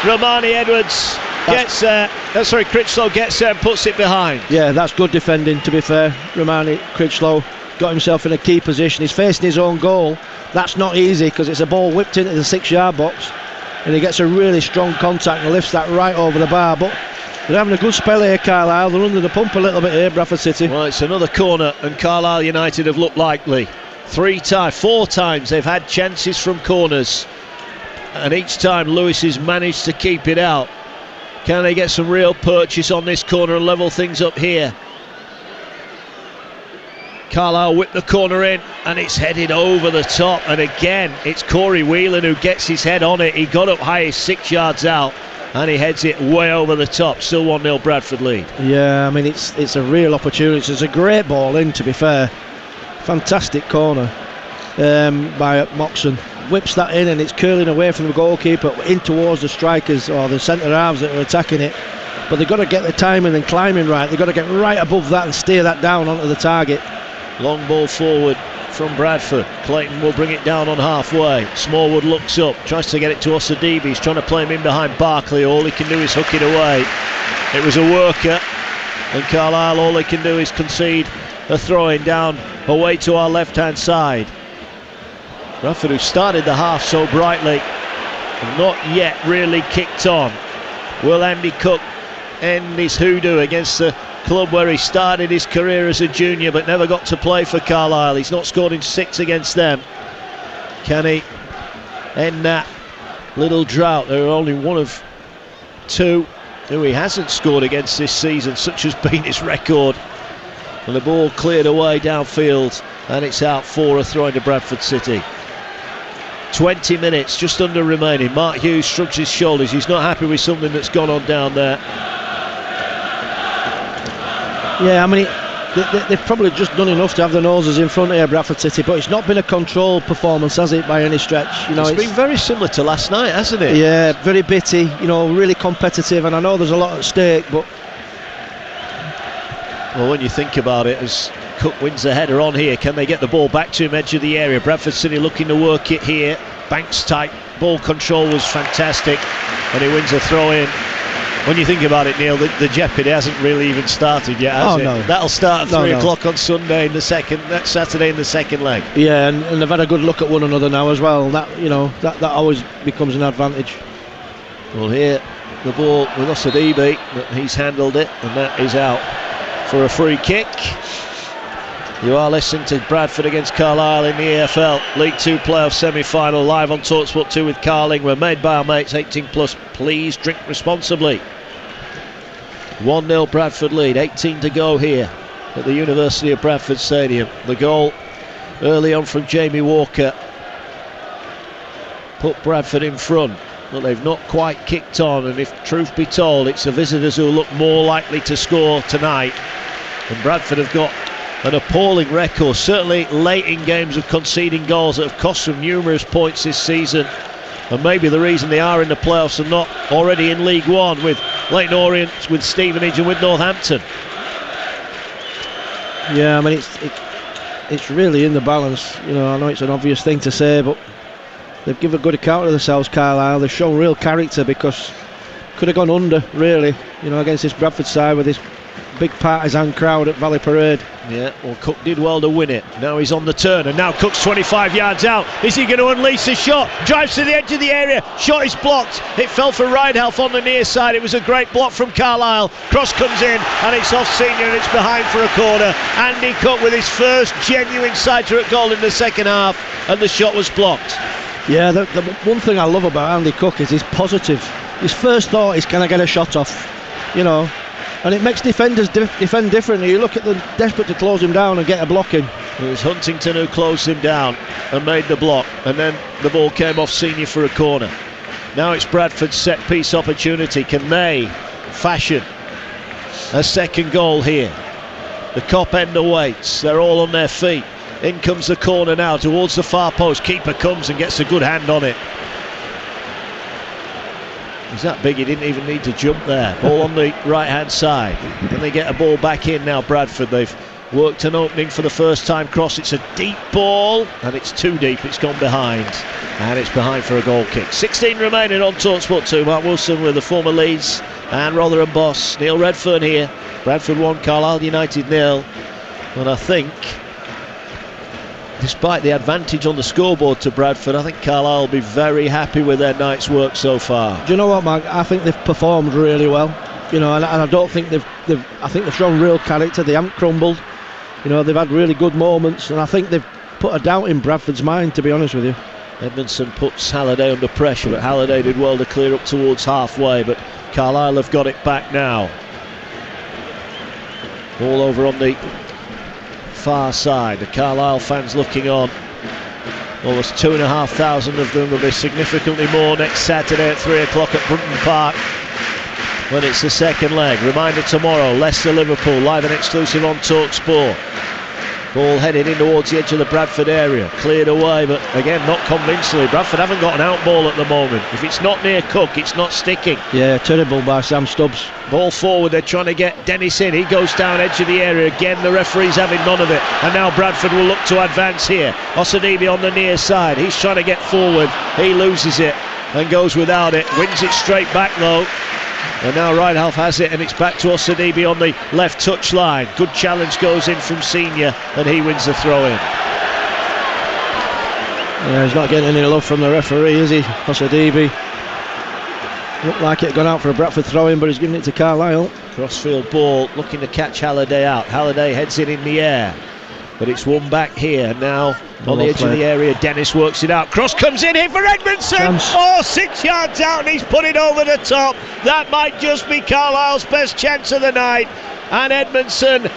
Romani Edwards gets there. Critchlow gets there and puts it behind. Yeah, that's good defending, to be fair. Romani Critchlow got himself in a key position. He's facing his own goal. That's not easy because it's a ball whipped into the 6-yard box, and he gets a really strong contact and lifts that right over the bar. But they're having a good spell here, Carlisle. They're under the pump a little bit here, Bradford City. Well, it's another corner, and Carlisle United have looked likely. 4 times they've had chances from corners, and each time Lewis has managed to keep it out. Can they get some real purchase on this corner and level things up here? Carlisle whip the corner in, and it's headed over the top, and again it's Corey Whelan who gets his head on it. He got up high, 6 yards out, and he heads it way over the top. Still 1-0 Bradford lead. Yeah, I mean it's a real opportunity. It's a great ball in, to be fair. Fantastic corner by Moxon. Whips that in, and it's curling away from the goalkeeper in towards the strikers or the centre halves that are attacking it. But they've got to get the timing and climbing right. They've got to get right above that and steer that down onto the target. Long ball forward from Bradford. Clayton will bring it down on halfway. Smallwood looks up, tries to get it to Osadibe. He's trying to play him in behind Barkley. All he can do is hook it away. It was a worker, and Carlisle, all they can do is concede a throw-in down away to our left-hand side. Bradford, who started the half so brightly, have not yet really kicked on. Will Andy Cook end his hoodoo against the club where he started his career as a junior but never got to play for Carlisle? He's not scored in 6 against them. Can he end that little drought? They're only one of 2 who he hasn't scored against this season, such has been his record. And the ball cleared away downfield, and it's out for a throw into Bradford City. 20 minutes just under remaining. Mark Hughes shrugs his shoulders. He's not happy with something that's gone on down there. Yeah, I mean, they've probably just done enough to have the noses in front here, Bradford City, but it's not been a controlled performance, has it, by any stretch? You know, it's been very similar to last night, hasn't it? Yeah, very bitty, you know, really competitive, and I know there's a lot at stake, but... Well, when you think about it, as Cook wins the header on here, can they get the ball back to him, edge of the area? Bradford City looking to work it here. Banks tight, ball control was fantastic, and he wins a throw-in. When you think about it, Neil, the jeopardy hasn't really even started yet, has it? No. That'll start at 3 o'clock on Sunday in the Saturday in the second leg. Yeah, and they've had a good look at one another now as well. That, you know, that always becomes an advantage. Well, here the ball with Osadibe, but he's handled it, and that is out for a free kick. You are listening to Bradford against Carlisle in the EFL League 2 playoff semi-final, live on TalkSport 2 with Carling. We're made by our mates, 18 plus. Please drink responsibly. 1-0 Bradford lead, 18 to go here at the University of Bradford Stadium. The goal early on from Jamie Walker put Bradford in front, but they've not quite kicked on, and if truth be told, it's the visitors who look more likely to score tonight. And Bradford have got an appalling record, certainly late in games, of conceding goals that have cost them numerous points this season, and maybe the reason they are in the playoffs and not already in League One with Leyton Orient, with Stevenage and with Northampton. Yeah, I mean, it's really in the balance. You know, I know it's an obvious thing to say, but they've given a good account of themselves, Carlisle. They've shown real character, because could have gone under, really, you know, against this Bradford side with this big partisan crowd at Valley Parade. Yeah, well, Cook did well to win it. Now he's on the turn, and now Cook's 25 yards out. Is he going to unleash a shot? Drives to the edge of the area. Shot is blocked. It fell for Ridehalf on the near side. It was a great block from Carlisle. Cross comes in, and it's off Senior, and it's behind for a corner. Andy Cook with his first genuine sighter at goal in the second half, and the shot was blocked. Yeah, the one thing I love about Andy Cook is he's positive. His first thought is, can I get a shot off? You know, and it makes defenders defend differently. You look at them desperate to close him down and get a block in. It was Huntington who closed him down and made the block, and then the ball came off Senior for a corner. Now it's Bradford's set piece opportunity. Can they fashion a second goal here? The Cop end awaits. They're all on their feet. In comes the corner now towards the far post. Keeper comes and gets a good hand on it. He's that big, he didn't even need to jump there. Ball on the right hand side. Can they get a ball back in now, Bradford? They've worked an opening for the first time cross. It's a deep ball, and it's too deep. It's gone behind, and it's behind for a goal kick. 16 remaining on TalkSport 2. Mark Wilson with the former Leeds and Rotherham boss Neil Redfern here. Bradford 1, Carlisle United 0. And I think, despite the advantage on the scoreboard to Bradford, I think Carlisle will be very happy with their night's work so far. Do you know what, Mark? I think they've performed really well. You know, and I don't think I think they've shown real character. They haven't crumbled. You know, they've had really good moments, and I think they've put a doubt in Bradford's mind, to be honest with you. Edmondson puts Halliday under pressure, but Halliday did well to clear up towards halfway, but Carlisle have got it back now. All over on the far side. The Carlisle fans looking on. Almost 2,500 of them. Will be significantly more next Saturday at 3 o'clock at Brunton Park when it's the second leg. Reminder tomorrow, Leicester-Liverpool, live and exclusive on TalkSport. Ball headed in towards the edge of the Bradford area, cleared away, but again not convincingly. Bradford haven't got an out ball at the moment. If it's not near Cook, it's not sticking. Yeah, terrible by Sam Stubbs. Ball forward, they're trying to get Dennis in. He goes down edge of the area again. The referee's having none of it, and now Bradford will look to advance here. Osadibe on the near side, he's trying to get forward. He loses it and goes without it. Wins it straight back though. And now Ridehalf has it, and it's back to Osadibe on the left touch line. Good challenge goes in from Senior, and he wins the throw in. Yeah, he's not getting any love from the referee, is he, Osadibe? Looked like it had gone out for a Bradford throw-in, but he's giving it to Carlisle. Crossfield ball, looking to catch Halliday out. Halliday heads it in the air, but it's won back here now. On the edge of the area, Dennis works it out. Cross comes in here for Edmondson. Oh, 6 yards out, and he's put it over the top. That might just be Carlisle's best chance of the night. And Edmondson,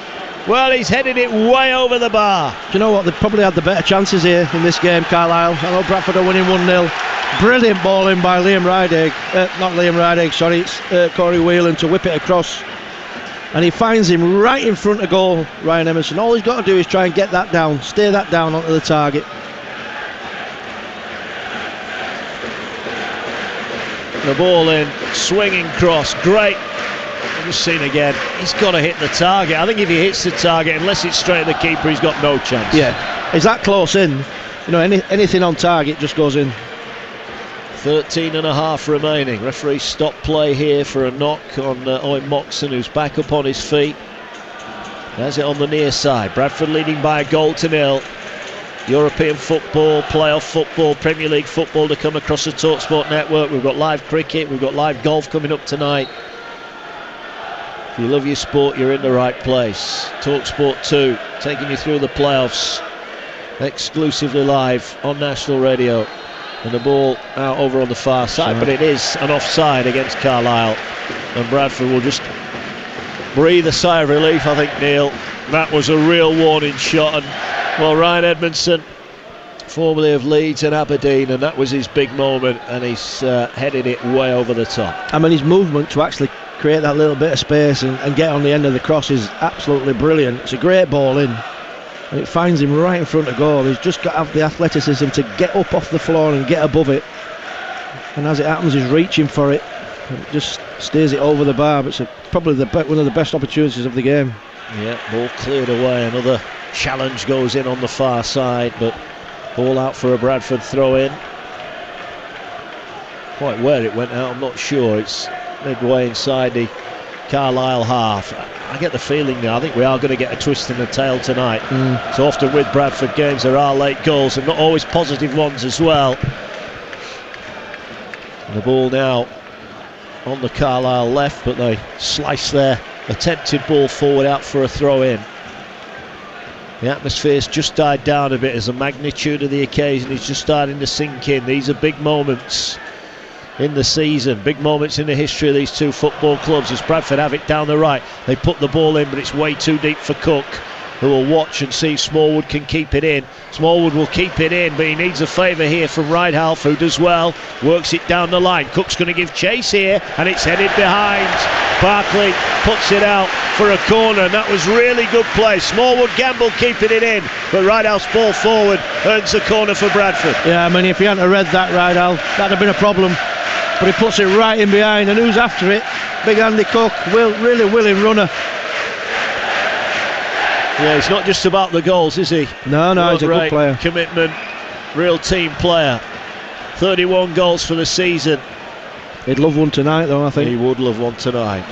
well, he's headed it way over the bar. Do you know what? They've probably had the better chances here in this game, Carlisle. I know Bradford are winning 1-0. Brilliant ball in by Liam Rydegg. Not Liam Rydegg, sorry. It's Corey Whelan to whip it across. And he finds him right in front of goal, Ryan Emerson. All he's got to do is try and get that down, steer that down onto the target. The ball in, swinging cross, great. I've just seen again, he's got to hit the target. I think if he hits the target, unless it's straight at the keeper, he's got no chance. Yeah, he's that close in. You know, anything on target just goes in. 13 and a half remaining. Referee stopped play here for a knock on Owen Moxon, who's back up on his feet. Has it on the near side. Bradford leading by a goal to 0. European football, playoff football, Premier League football to come across the TalkSport network. We've got live cricket, we've got live golf coming up tonight. If you love your sport, you're in the right place. TalkSport 2, taking you through the playoffs, exclusively live on national radio. And the ball out over on the far side, but it is an offside against Carlisle. And Bradford will just breathe a sigh of relief, I think, Neil. That was a real warning shot. And, well, Ryan Edmondson, formerly of Leeds and Aberdeen, and that was his big moment, and he's headed it way over the top. I mean, his movement to actually create that little bit of space and get on the end of the cross is absolutely brilliant. It's a great ball in, and it finds him right in front of goal. He's just got to have the athleticism to get up off the floor and get above it, and as it happens, he's reaching for it. It just steers it over the bar. But it's probably one of the best opportunities of the game. Yeah, ball cleared away. Another challenge goes in on the far side, but ball out for a Bradford throw-in. Quite where it went out, I'm not sure. It's midway inside the Carlisle half. I get the feeling now, I think we are going to get a twist in the tail tonight. So often with Bradford games there are late goals, and not always positive ones as well. And the ball now on the Carlisle left, but they slice their attempted ball forward out for a throw-in. The atmosphere's just died down a bit as the magnitude of the occasion is just starting to sink in. These are big moments in the season, big moments in the history of these two football clubs. As Bradford have it down the right, they put the ball in, but it's way too deep for Cook, who will watch and see if Smallwood can keep it in. Smallwood will keep it in, but he needs a favour here from Ridehalf, who does well, works it down the line. Cook's going to give chase here, and it's headed behind. Barkley puts it out for a corner, and that was really good play. Smallwood gamble keeping it in, but Ridehalf's ball forward earns the corner for Bradford. Yeah, I mean, if he hadn't read that, Ridehalf, that'd have been a problem. But he puts it right in behind, and who's after it? Big Andy Cook, really willing runner. Yeah, it's not just about the goals, is he? No, he's a good player. Commitment, real team player. 31 goals for the season. He'd love one tonight, though, I think. He would love one tonight.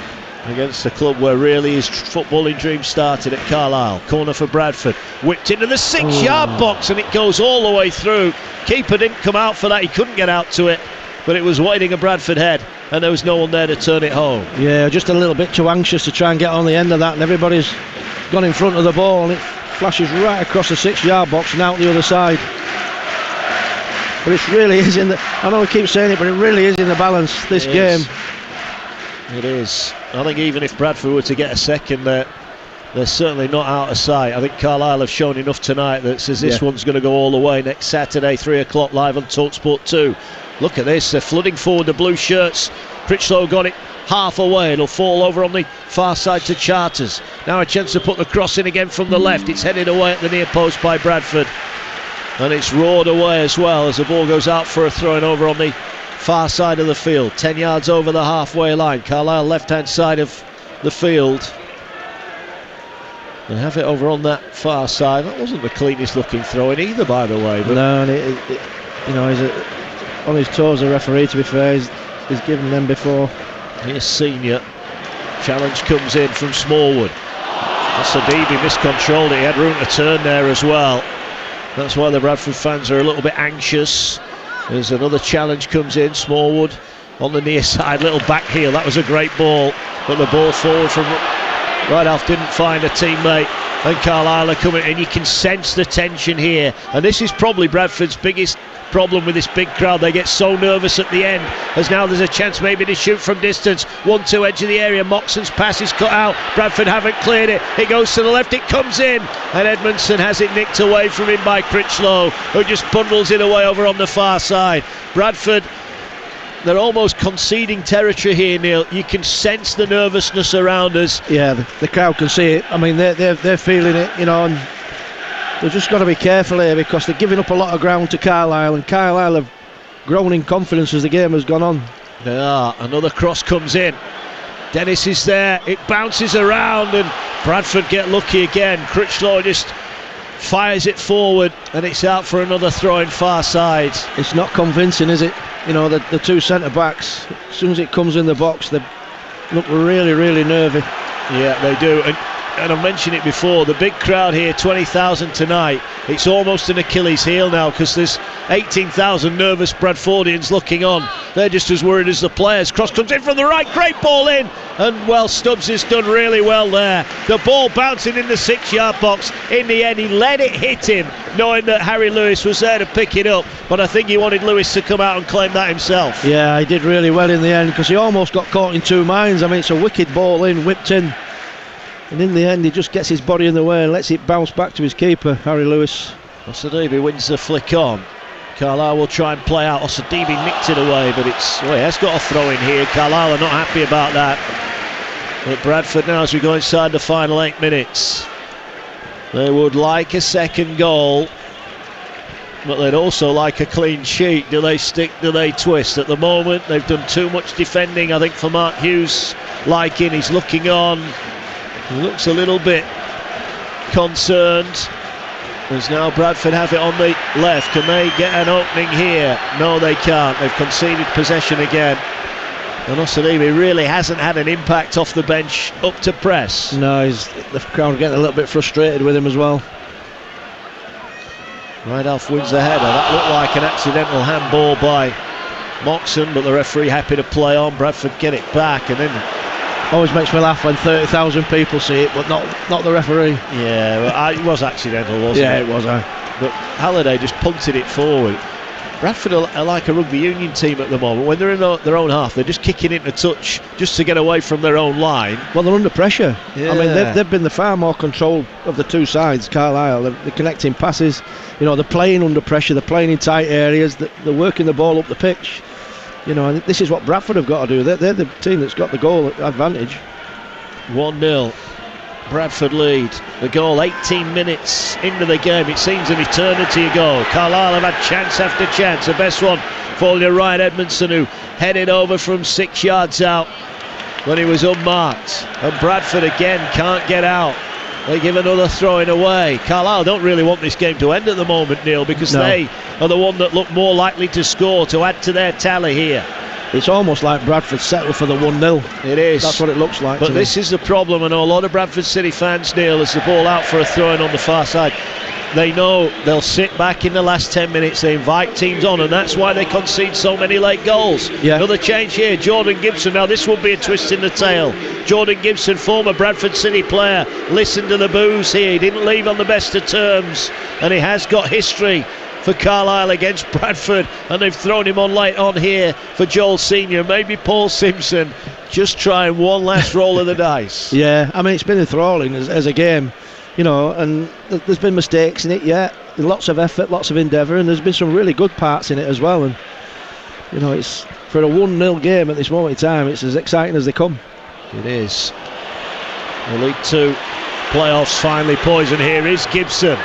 Against the club where really his footballing dream started at Carlisle. Corner for Bradford. Whipped into the 6-yard box, and it goes all the way through. Keeper didn't come out for that. He couldn't get out to it. But it was waiting a Bradford head, and there was no one there to turn it home. Yeah, just a little bit too anxious to try and get on the end of that, and everybody's gone in front of the ball, and it flashes right across the 6-yard box and out the other side. But it really is in the... I know we keep saying it, but it really is in the balance, this game. It is. I think even if Bradford were to get a second, they're certainly not out of sight. I think Carlisle have shown enough tonight that says this one's going to go all the way next Saturday, 3 o'clock live on TalkSport 2. Look at this, they're flooding forward the blue shirts. Critchlow got it half away, it'll fall over on the far side to Charters. Now a chance to put the cross in again from the left. It's headed away at the near post by Bradford, and it's roared away as well as the ball goes out for a throw-in over on the far side of the field, 10 yards over the halfway line. Carlisle left hand side of the field. They have it over on that far side. That wasn't the cleanest looking throw-in either, by the way. But no, and he's on his toes, the referee, to be fair. He's given them before. Here's Senior. Challenge comes in from Smallwood. Sadibi miscontrolled it. He had room to turn there as well. That's why the Bradford fans are a little bit anxious. There's another challenge comes in. Smallwood on the near side, little back heel. That was a great ball, but the ball forward from Ridehalf didn't find a teammate, and Carlisle are coming in. You can sense the tension here, and this is probably Bradford's biggest problem with this big crowd. They get so nervous at the end, as now there's a chance maybe to shoot from distance. 1-2 edge of the area. Moxon's pass is cut out. Bradford haven't cleared it. It goes to the left, it comes in, and Edmondson has it nicked away from him by Critchlow, who just bundles it away over on the far side. Bradford, they're almost conceding territory here, Neil. You can sense the nervousness around us. Yeah, the crowd can see it. I mean, they're feeling it, you know, and they've just got to be careful here because they're giving up a lot of ground to Carlisle, and Carlisle have grown in confidence as the game has gone on. They are. Another cross comes in. Dennis is there. It bounces around, and Bradford get lucky again. Critchlow just fires it forward, and it's out for another throw in far side. It's not convincing, is it? You know, the two centre backs, as soon as it comes in the box, they look really nervy. Yeah, they do. And and I've mentioned it before, the big crowd here, 20,000 tonight, it's almost an Achilles heel now, because there's 18,000 nervous Bradfordians looking on. They're just as worried as the players. Cross comes in from the right, great ball in, and well, Stubbs has done really well there. The ball bouncing in the 6-yard box. In the end, he let it hit him, knowing that Harry Lewis was there to pick it up, but I think he wanted Lewis to come out and claim that himself. Yeah, he did really well in the end, because he almost got caught in two minds. I mean, it's a wicked ball in, whipped in, and in the end he just gets his body in the way and lets it bounce back to his keeper, Harry Lewis. Osadibe wins the flick on. Carlisle will try and play out. Osadibe nicked it away, but he has got a throw in here. Carlisle are not happy about that. But Bradford now, as we go inside the final 8 minutes, they would like a second goal, but they'd also like a clean sheet. Do they stick, do they twist? At the moment they've done too much defending, I think, for Mark Hughes' liking. He's looking on, he looks a little bit concerned. As now Bradford have it on the left. Can they get an opening here? No, they can't. They've conceded possession again, and Osadibe really hasn't had an impact off the bench up to press. No, the crowd getting a little bit frustrated with him as well. Rydalf wins the header. That looked like an accidental handball by Moxon, but the referee happy to play on. Bradford get it back, and then always makes me laugh when 30,000 people see it, but not the referee. Yeah, well, it was accidental, wasn't it? Yeah, it was. But Halliday just punted it forward. Bradford are like a rugby union team at the moment. When they're in their own half, they're just kicking into touch just to get away from their own line. Well, they're under pressure. Yeah. I mean, they've been the far more control of the two sides. Carlisle, they're connecting passes. You know, they're playing under pressure. They're playing in tight areas. They're working the ball up the pitch. You know, and this is what Bradford have got to do. They're the team that's got the goal advantage. 1-0. Bradford lead. The goal 18 minutes into the game. It seems an eternity ago. Carlisle have had chance after chance. The best one falling to Ryan Edmondson, who headed over from 6 yards out when he was unmarked. And Bradford again can't get out. They give another throwing away. Carlisle don't really want this game to end at the moment, Neil, because they are the one that look more likely to score, to add to their tally here. It's almost like Bradford settled for the 1-0. It is. That's what it looks like. But this is the problem. I know a lot of Bradford City fans, Neil, as the ball out for a throw-in on the far side, they know they'll sit back in the last 10 minutes. They invite teams on, and that's why they concede so many late goals. Yeah. Another change here. Jordan Gibson. Now this will be a twist in the tail. Jordan Gibson, former Bradford City player, listened to the boos here. He didn't leave on the best of terms, and he has got history for Carlisle against Bradford, and they've thrown him on late on here for Joel Senior. Maybe Paul Simpson just trying one last roll of the dice. Yeah, I mean, it's been enthralling as a game, you know, and there's been mistakes in it, yeah, lots of effort, lots of endeavour, and there's been some really good parts in it as well. And you know, it's for a 1-0 game at this moment in time, it's as exciting as they come. It is. The League Two playoffs finally poisoned. Here is Gibson.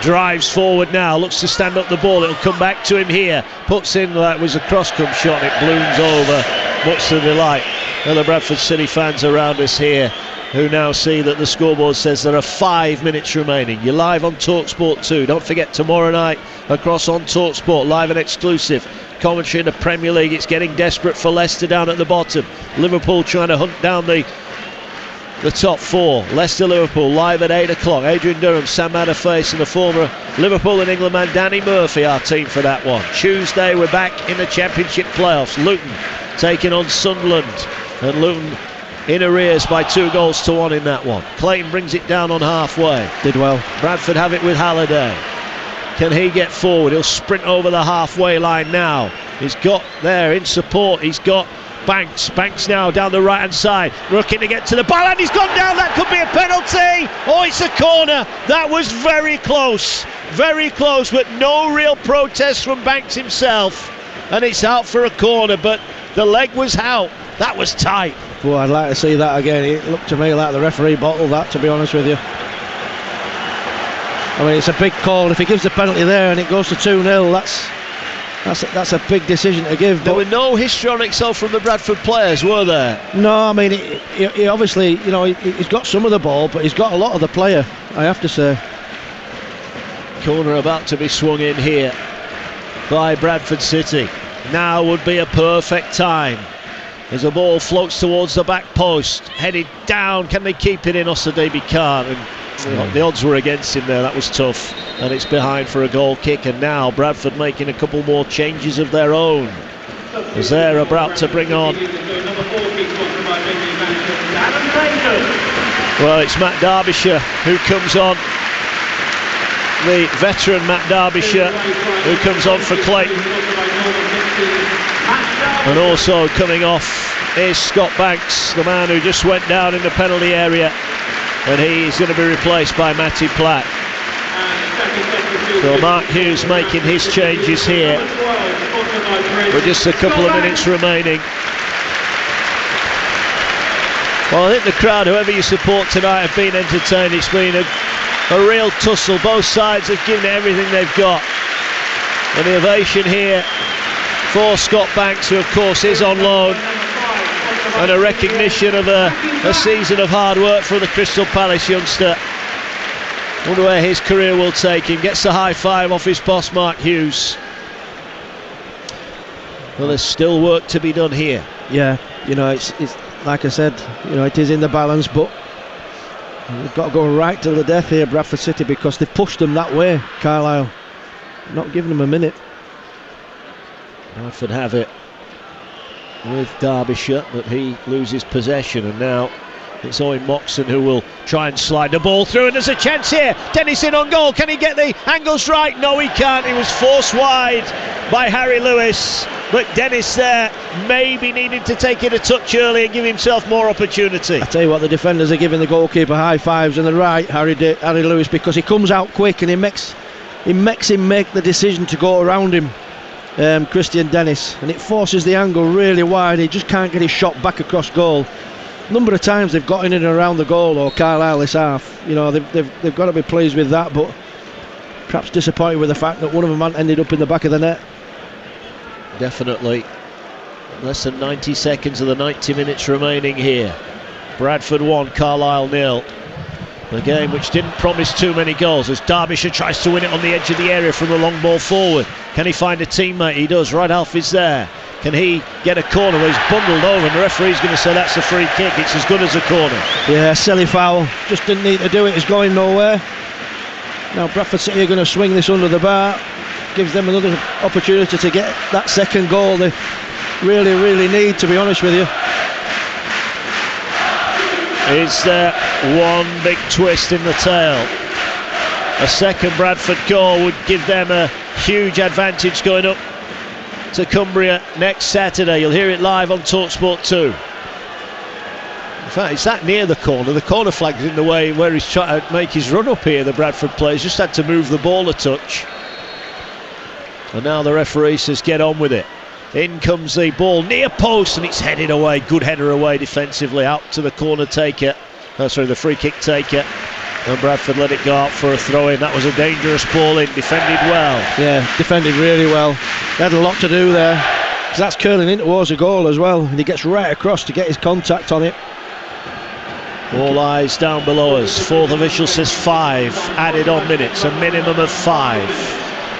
Drives forward now, looks to stand up the ball. It'll come back to him here. Puts in, that was a cross-come shot. It blooms over, much to the delight of the Bradford City fans around us here, who now see that the scoreboard says there are 5 minutes remaining. You're live on TalkSport 2. Don't forget, tomorrow night across on TalkSport, live and exclusive commentary in the Premier League. It's getting desperate for Leicester down at the bottom. Liverpool trying to hunt down the top four. Leicester-Liverpool live at 8 o'clock. Adrian Durham, Sam Matterface, and the former Liverpool and England man Danny Murphy, our team for that one. Tuesday we're back in the Championship playoffs. Luton taking on Sunderland, and Luton in arrears by 2-1 in that one. Clayton brings it down on halfway. Did well. Bradford have it with Halliday. Can he get forward? He'll sprint over the halfway line now. He's got there in support. He's got Banks now down the right hand side, looking to get to the ball, and he's gone down. That could be a penalty. Oh, it's a corner. That was very close, but no real protest from Banks himself, and it's out for a corner, but the leg was out. That was tight. Well, I'd like to see that again. It looked to me like the referee bottled that, to be honest with you. I mean, it's a big call. If he gives the penalty there and it goes to 2-0, that's a big decision to give. There were no histrionics from the Bradford players, were there? No, I mean, he obviously, you know, he's got some of the ball, but he's got a lot of the player, I have to say. Corner about to be swung in here by Bradford City. Now would be a perfect time As the ball floats towards the back post, headed down, can they keep it in? Osadebe can't, and the odds were against him there. That was tough, and it's behind for a goal kick. And now Bradford making a couple more changes of their own, as they're about to bring on, well, it's Matt Derbyshire who comes on, the veteran Matt Derbyshire who comes on for Clayton. And also coming off is Scott Banks, the man who just went down in the penalty area, and he's going to be replaced by Matty Platt. So Mark Hughes making his changes here with just a couple of minutes remaining. Well, I think the crowd, whoever you support tonight, have been entertained. It's been a real tussle. Both sides have given it everything they've got. And the ovation here for Scott Banks, who of course is on loan, and a recognition of a season of hard work for the Crystal Palace youngster. Wonder where his career will take him. Gets the high five off his boss Mark Hughes. Well, there's still work to be done here. Yeah, you know, it's like I said, you know, it is in the balance, but they've got to go right to the death here, Bradford City, because they've pushed them that way. Carlisle not giving them a minute. Bradford have it with Derbyshire, but he loses possession, and now it's Owen Moxon who will try and slide the ball through, and there's a chance here. Dennis in on goal. Can he get the angles right? No, he can't. He was forced wide by Harry Lewis, but Dennis there maybe needed to take it a touch early and give himself more opportunity. I tell you what, the defenders are giving the goalkeeper high fives on the right, Harry Lewis, because he comes out quick and he makes him make the decision to go around him, Christian Dennis, and it forces the angle really wide. He just can't get his shot back across goal. Number of times they've got in and around the goal, or Carlisle this half. You know, they've got to be pleased with that, but perhaps disappointed with the fact that one of them ended up in the back of the net. Definitely. Less than 90 seconds of the 90 minutes remaining here. Bradford 1, Carlisle 0. The game which didn't promise too many goals, as Derbyshire tries to win it on the edge of the area from the long ball forward. Can he find a teammate? He does. Right half is there. Can he get a corner where he's bundled over, and the referee's going to say that's a free kick? It's as good as a corner. Yeah, silly foul. Just didn't need to do it. It's going nowhere. Now Bradford City are going to swing this under the bar. Gives them another opportunity to get that second goal they really, really need, to be honest with you. Is there one big twist in the tail? A second Bradford goal would give them a huge advantage going up to Cumbria next Saturday. You'll hear it live on TalkSport 2. In fact, it's that near the corner flag's in the way where he's trying to make his run up here. The Bradford players just had to move the ball a touch, and now the referee says get on with it. In comes the ball near post, and it's headed away. Good header away defensively out to the corner taker, the free kick taker, and Bradford let it go out for a throw in. That was a dangerous ball in, defended well. Yeah, defended really well. They had a lot to do there, because that's curling in towards a goal as well, and he gets right across to get his contact on it. All eyes down below us. Fourth official says 5 added on minutes, a minimum of 5.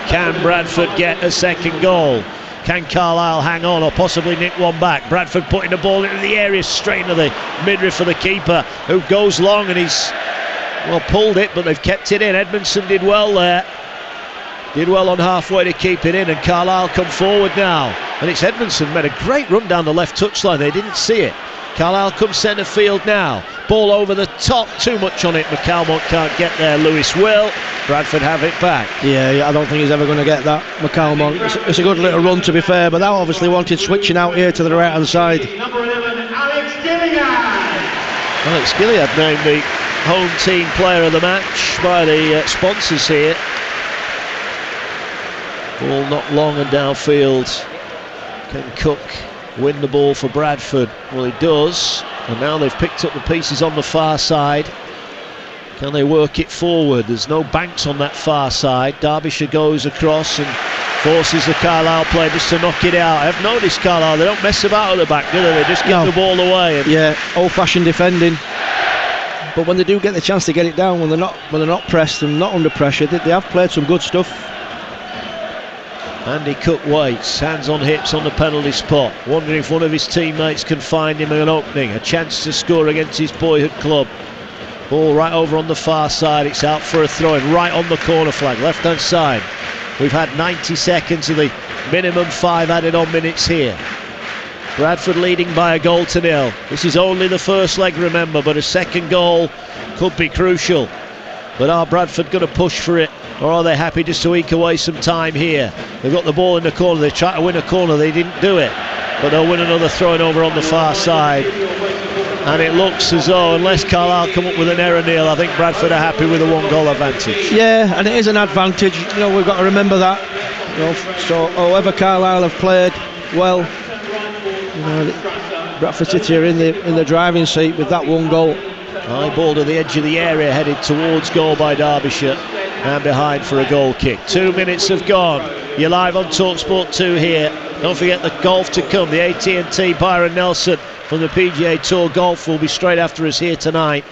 Can Bradford get a second goal? Can Carlisle hang on or possibly nick one back? Bradford putting the ball into the area, straight into the midriff for the keeper, who goes long, and he's pulled it, but they've kept it in. Edmondson did well there. Did well on halfway to keep it in, and Carlisle come forward now. And it's Edmondson made a great run down the left touchline. They didn't see it. Carlisle comes centre field now. Ball over the top, too much on it. McCalmont can't get there. Lewis will. Bradford have it back. Yeah, I don't think he's ever going to get that, McCalmont. It's a good little run, to be fair, but that obviously wanted switching out here to the right hand side. Number 11, Alex Gilliard. Alex Gilliard named the home team player of the match by the sponsors here. Ball not long and downfield. Can Cook win the ball for Bradford? Well, he does, and now they've picked up the pieces on the far side. Can they work it forward? There's no Banks on that far side. Derbyshire goes across and forces the Carlisle player just to knock it out. I've noticed Carlisle, they don't mess about at the back, do they? They just get the ball away. Yeah, old-fashioned defending. But when they do get the chance to get it down, when they're not pressed and not under pressure, they have played some good stuff. Andy Cook waits, hands on hips on the penalty spot, wondering if one of his teammates can find him an opening, a chance to score against his boyhood club. Ball right over on the far side, it's out for a throw-in, right on the corner flag, left-hand side. We've had 90 seconds of the minimum 5 added on minutes here. Bradford leading by a goal to nil. This is only the first leg, remember, but a second goal could be crucial. But are Bradford going to push for it, or are they happy just to eke away some time here? They've got the ball in the corner, they try to win a corner, they didn't do it, but they'll win another throw-in over on the far side. And it looks as though, unless Carlisle come up with an error, Neil, I think Bradford are happy with a 1-goal advantage. Yeah, and it is an advantage. You know, we've got to remember that. You know, so however Carlisle have played well, you know, Bradford City are in the driving seat with that 1 goal. High ball to the edge of the area, headed towards goal by Derbyshire, and behind for a goal kick. 2 minutes have gone. You're live on TalkSport 2 here. Don't forget the golf to come. The AT&T Byron Nelson from the PGA Tour Golf will be straight after us here tonight.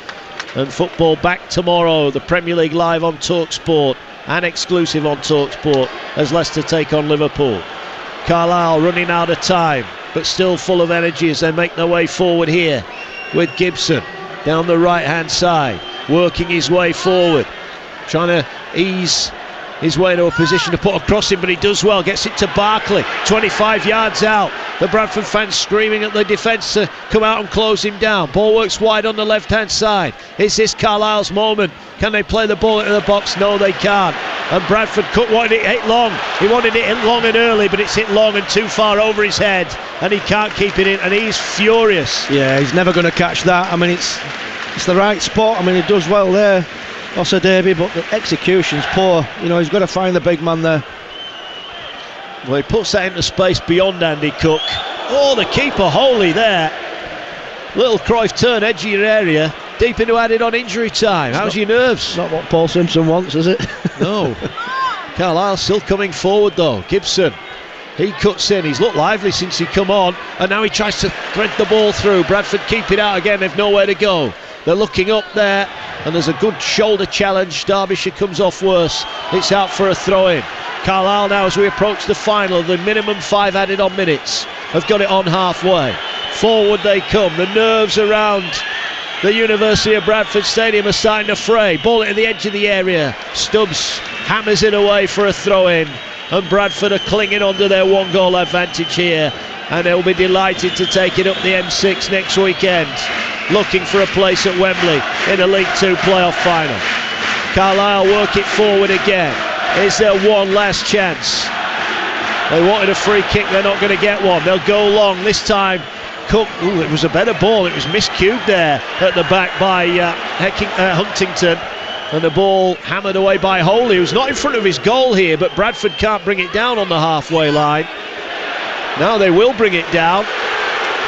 And football back tomorrow. The Premier League live on TalkSport and exclusive on TalkSport as Leicester take on Liverpool. Carlisle running out of time, but still full of energy as they make their way forward here with Gibson down the right hand side, working his way forward, trying to ease his way into a position to put a cross in, but he does well, gets it to Barkley, 25 yards out. The Bradford fans screaming at the defence to come out and close him down. Ball works wide on the left hand side. Is this Carlisle's moment? Can they play the ball into the box? No, they can't. And Bradford wanted it hit long. He wanted it hit long and early, but it's hit long and too far over his head, and he can't keep it in, and he's furious. Yeah, he's never going to catch that. I mean, it's the right spot. I mean, he does well there, Osa Davey, but the execution's poor. You know, he's got to find the big man there. Well, he puts that into space beyond Andy Cook. Oh, the keeper Holy there. Little Cruyff turn, edge of your area, deep into added on injury time. How's your nerves? Not what Paul Simpson wants, is it? No. Carlisle still coming forward though. Gibson, he cuts in. He's looked lively since he come on, and now he tries to thread the ball through. Bradford keep it out again. They've nowhere to go. They're looking up there, and there's a good shoulder challenge. Derbyshire comes off worse. It's out for a throw-in. Carlisle now, as we approach the final, the minimum 5 added on minutes, have got it on halfway. Forward they come. The nerves around the University of Bradford Stadium are starting to fray. Ball at the edge of the area. Stubbs hammers it away for a throw-in, and Bradford are clinging onto their 1-goal advantage here, and they'll be delighted to take it up the M6 next weekend, looking for a place at Wembley in a League 2 playoff final. Carlisle work it forward again. Is there one last chance? They wanted a free kick, they're not going to get one. They'll go long this time. Cook, it was a better ball, it was miscued there at the back by Huntington, and the ball hammered away by Holy, who's not in front of his goal here, but Bradford can't bring it down on the halfway line. Now they will bring it down.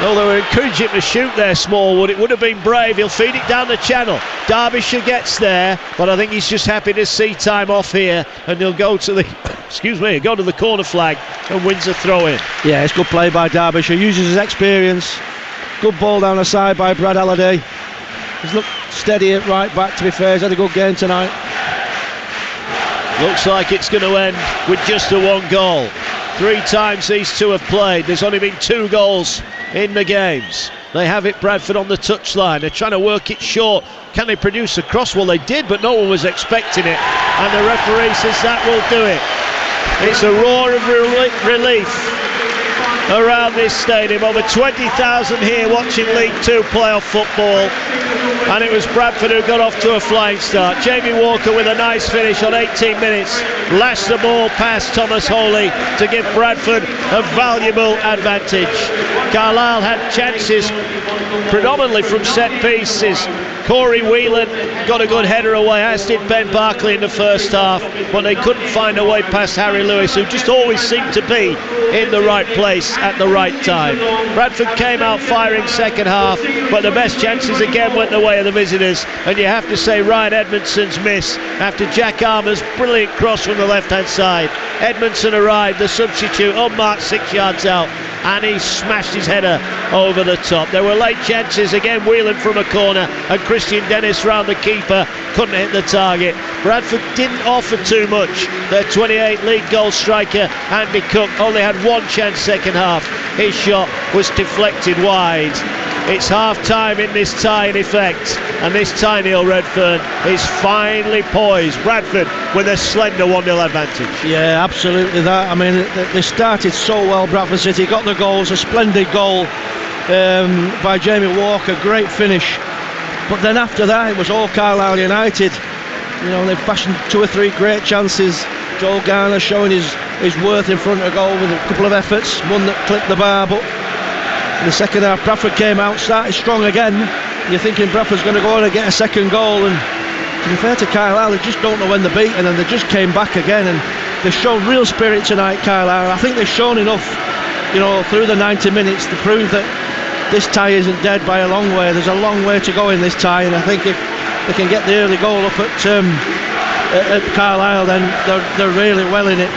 No, they were encouraging him to shoot there, Smallwood. It would have been brave. He'll feed it down the channel. Derbyshire gets there, but I think he's just happy to see time off here, and he'll go to the go to the corner flag and wins a throw-in. Yeah, it's good play by Derbyshire. Uses his experience. Good ball down the side by Brad Halliday. He's looked steady at right back, to be fair. He's had a good game tonight. Looks like it's going to end with just a 1 goal. 3 times these two have played. There's only been 2 goals in the games. They have it, Bradford, on the touchline. They're trying to work it short. Can they produce a cross? Well, they did, but no one was expecting it, and the referee says that will do it. It's a roar of relief around this stadium. Over 20,000 here watching League 2 playoff football, and it was Bradford who got off to a flying start. Jamie Walker with a nice finish on 18 minutes, lashed the ball past Thomas Holy to give Bradford a valuable advantage. Carlisle had chances predominantly from set pieces. Corey Whelan got a good header away, as did Ben Barkley in the first half, but they couldn't find a way past Harry Lewis, who just always seemed to be in the right place at the right time. Bradford came out firing second half, but the best chances again went the way of the visitors, and you have to say Ryan Edmondson's miss after Jack Armour's brilliant cross from the left hand side. Edmondson arrived, the substitute, unmarked 6 yards out, and he smashed his header over the top. There were late chances, again Whelan from a corner, and Christian Dennis round the keeper, couldn't hit the target. Bradford didn't offer too much. Their 28 league goal striker Andy Cook only had one chance second half. His shot was deflected wide. It's half-time in this tie in effect, and this tie, Neil Redfern, is finely poised. Bradford with a slender 1-0 advantage. Yeah, absolutely that. I mean, they started so well, Bradford City, got the goals, a splendid goal by Jamie Walker, great finish. But then after that, it was all Carlisle United. You know, they fashioned 2 or 3 great chances. Joel Garner showing his worth in front of goal with a couple of efforts, one that clipped the bar, but in the second half, Bradford came out, started strong again. You're thinking Bradford's going to go on and get a second goal, and to be fair to Carlisle, they just don't know when they're beaten, and they just came back again, and they've shown real spirit tonight, Carlisle. I think they've shown enough, you know, through the 90 minutes to prove that this tie isn't dead by a long way. There's a long way to go in this tie, and I think if they can get the early goal up at Carlisle, then they're really well in it.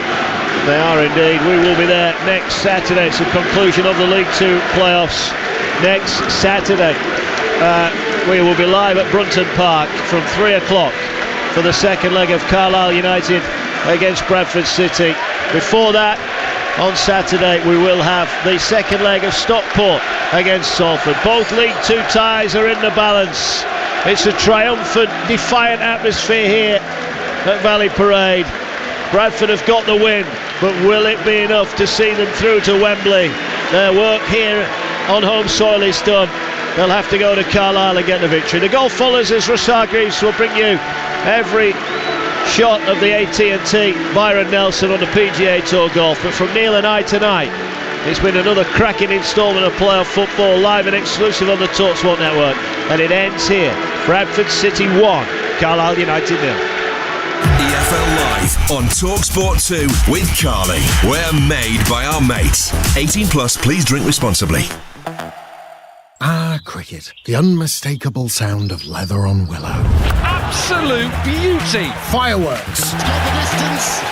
They are indeed. We will be there next Saturday. It's the conclusion of the League Two playoffs next Saturday. We will be live at Brunton Park from 3 o'clock for the second leg of Carlisle United against Bradford City. Before that, on Saturday, we will have the second leg of Stockport against Salford. Both League Two ties are in the balance. It's a triumphant, defiant atmosphere here at Valley Parade. Bradford have got the win, but will it be enough to see them through to Wembley? Their work here on home soil is done. They'll have to go to Carlisle and get the victory. The goal follows as Russ Hargreaves will bring you every shot of the AT&T Byron Nelson on the PGA Tour Golf. But from Neil and I tonight, it's been another cracking instalment of playoff football, live and exclusive on the TalkSport network. And it ends here. Bradford City 1, Carlisle United 0. EFL Live on TalkSport 2 with Carly. We're made by our mates. 18 plus, please drink responsibly. Ah, cricket. The unmistakable sound of leather on willow. Absolute beauty. Fireworks.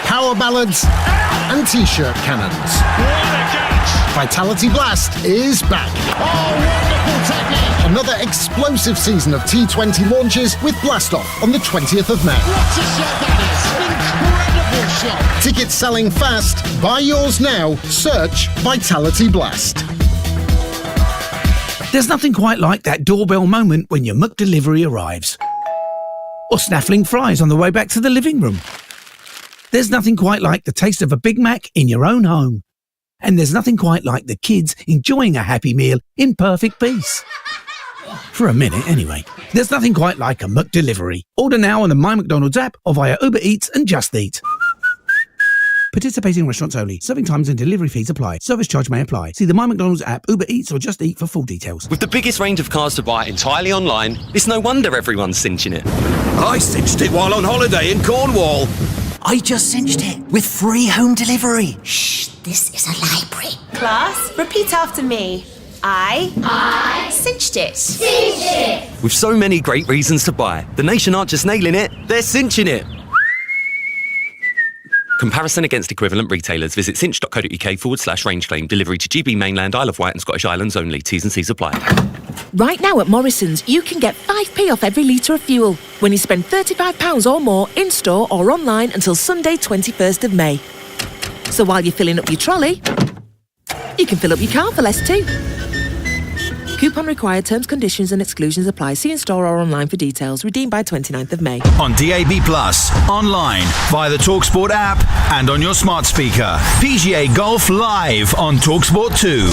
Power ballads. And T-shirt cannons. What a catch. Vitality Blast is back. Oh, wonderful technique. Another explosive season of T20 launches with Blast Off on the 20th of May. What a shot that is. Incredible shot. Tickets selling fast. Buy yours now. Search Vitality Blast. There's nothing quite like that doorbell moment when your McDelivery arrives. Or snaffling fries on the way back to the living room. There's nothing quite like the taste of a Big Mac in your own home. And there's nothing quite like the kids enjoying a Happy Meal in perfect peace. For a minute, anyway. There's nothing quite like a McDelivery. Order now on the My McDonald's app or via Uber Eats and Just Eat. Participating restaurants only. Serving times and delivery fees apply. Service charge may apply. See the My McDonald's app, Uber Eats or Just Eat for full details. With the biggest range of cars to buy entirely online, it's no wonder everyone's cinching it. I cinched it while on holiday in Cornwall. I just cinched it with free home delivery. Shh, this is a library. Class, repeat after me. I cinched it. Cinched it. With so many great reasons to buy, the nation aren't just nailing it, they're cinching it. Comparison against equivalent retailers. Visit cinch.co.uk/range claim. Delivery to GB mainland, Isle of Wight and Scottish Islands only. T's and C's apply. Right now at Morrison's, you can get 5p off every litre of fuel when you spend £35 or more in-store or online until Sunday 21st of May. So while you're filling up your trolley, you can fill up your car for less too. Coupon required. Terms, conditions and exclusions apply. See in-store or online for details. Redeemed by 29th of May. On DAB+, online, via the TalkSport app and on your smart speaker. PGA Golf live on TalkSport 2.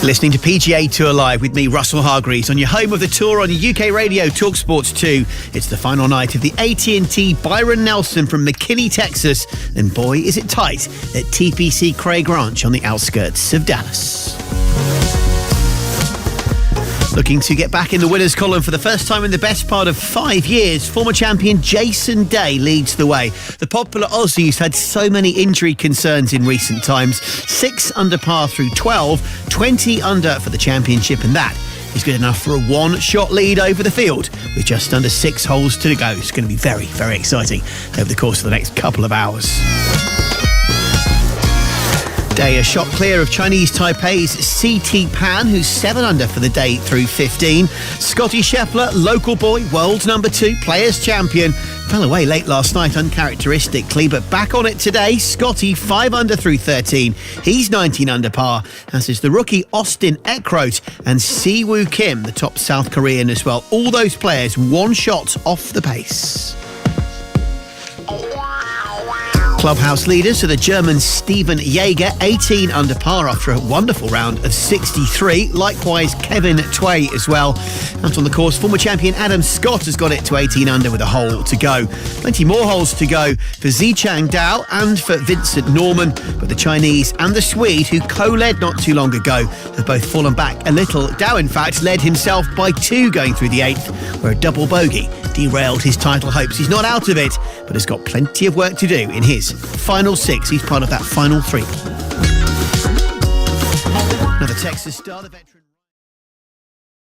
Listening to PGA Tour Live with me, Russell Hargreaves, on your home of the tour on your UK radio, TalkSport 2. It's the final night of the AT&T Byron Nelson from McKinney, Texas. And boy, is it tight at TPC Craig Ranch on the outskirts of Dallas. Looking to get back in the winners' column for the first time in the best part of 5 years, former champion Jason Day leads the way. The popular Aussie's had so many injury concerns in recent times. 6 under par through 12, 20 under for the championship, and that is good enough for a one-shot lead over the field with just under 6 holes to go. It's going to be very, very exciting over the course of the next couple of hours. Day a shot clear of Chinese Taipei's CT Pan, who's 7 under for the day through 15. Scotty Scheffler, local boy, world number 2, players champion, fell away late last night uncharacteristically, but back on it today. Scotty 5 under through 13. He's 19 under par, as is the rookie Austin Eckroat and Siwoo Kim, the top South Korean as well. All those players 1 shot off the pace. Clubhouse leaders are the German Steven Jaeger, 18 under par after a wonderful round of 63. Likewise, Kevin Tway as well. Out on the course, former champion Adam Scott has got it to 18 under with a hole to go. Plenty more holes to go for Zichang Dao and for Vincent Norman. But the Chinese and the Swede, who co-led not too long ago, have both fallen back a little. Dao, in fact, led himself by 2 going through the 8th, where a double bogey derailed his title hopes. He's not out of it, but has got plenty of work to do in his final 6. He's part of that final 3. Another Texas star, the veteran.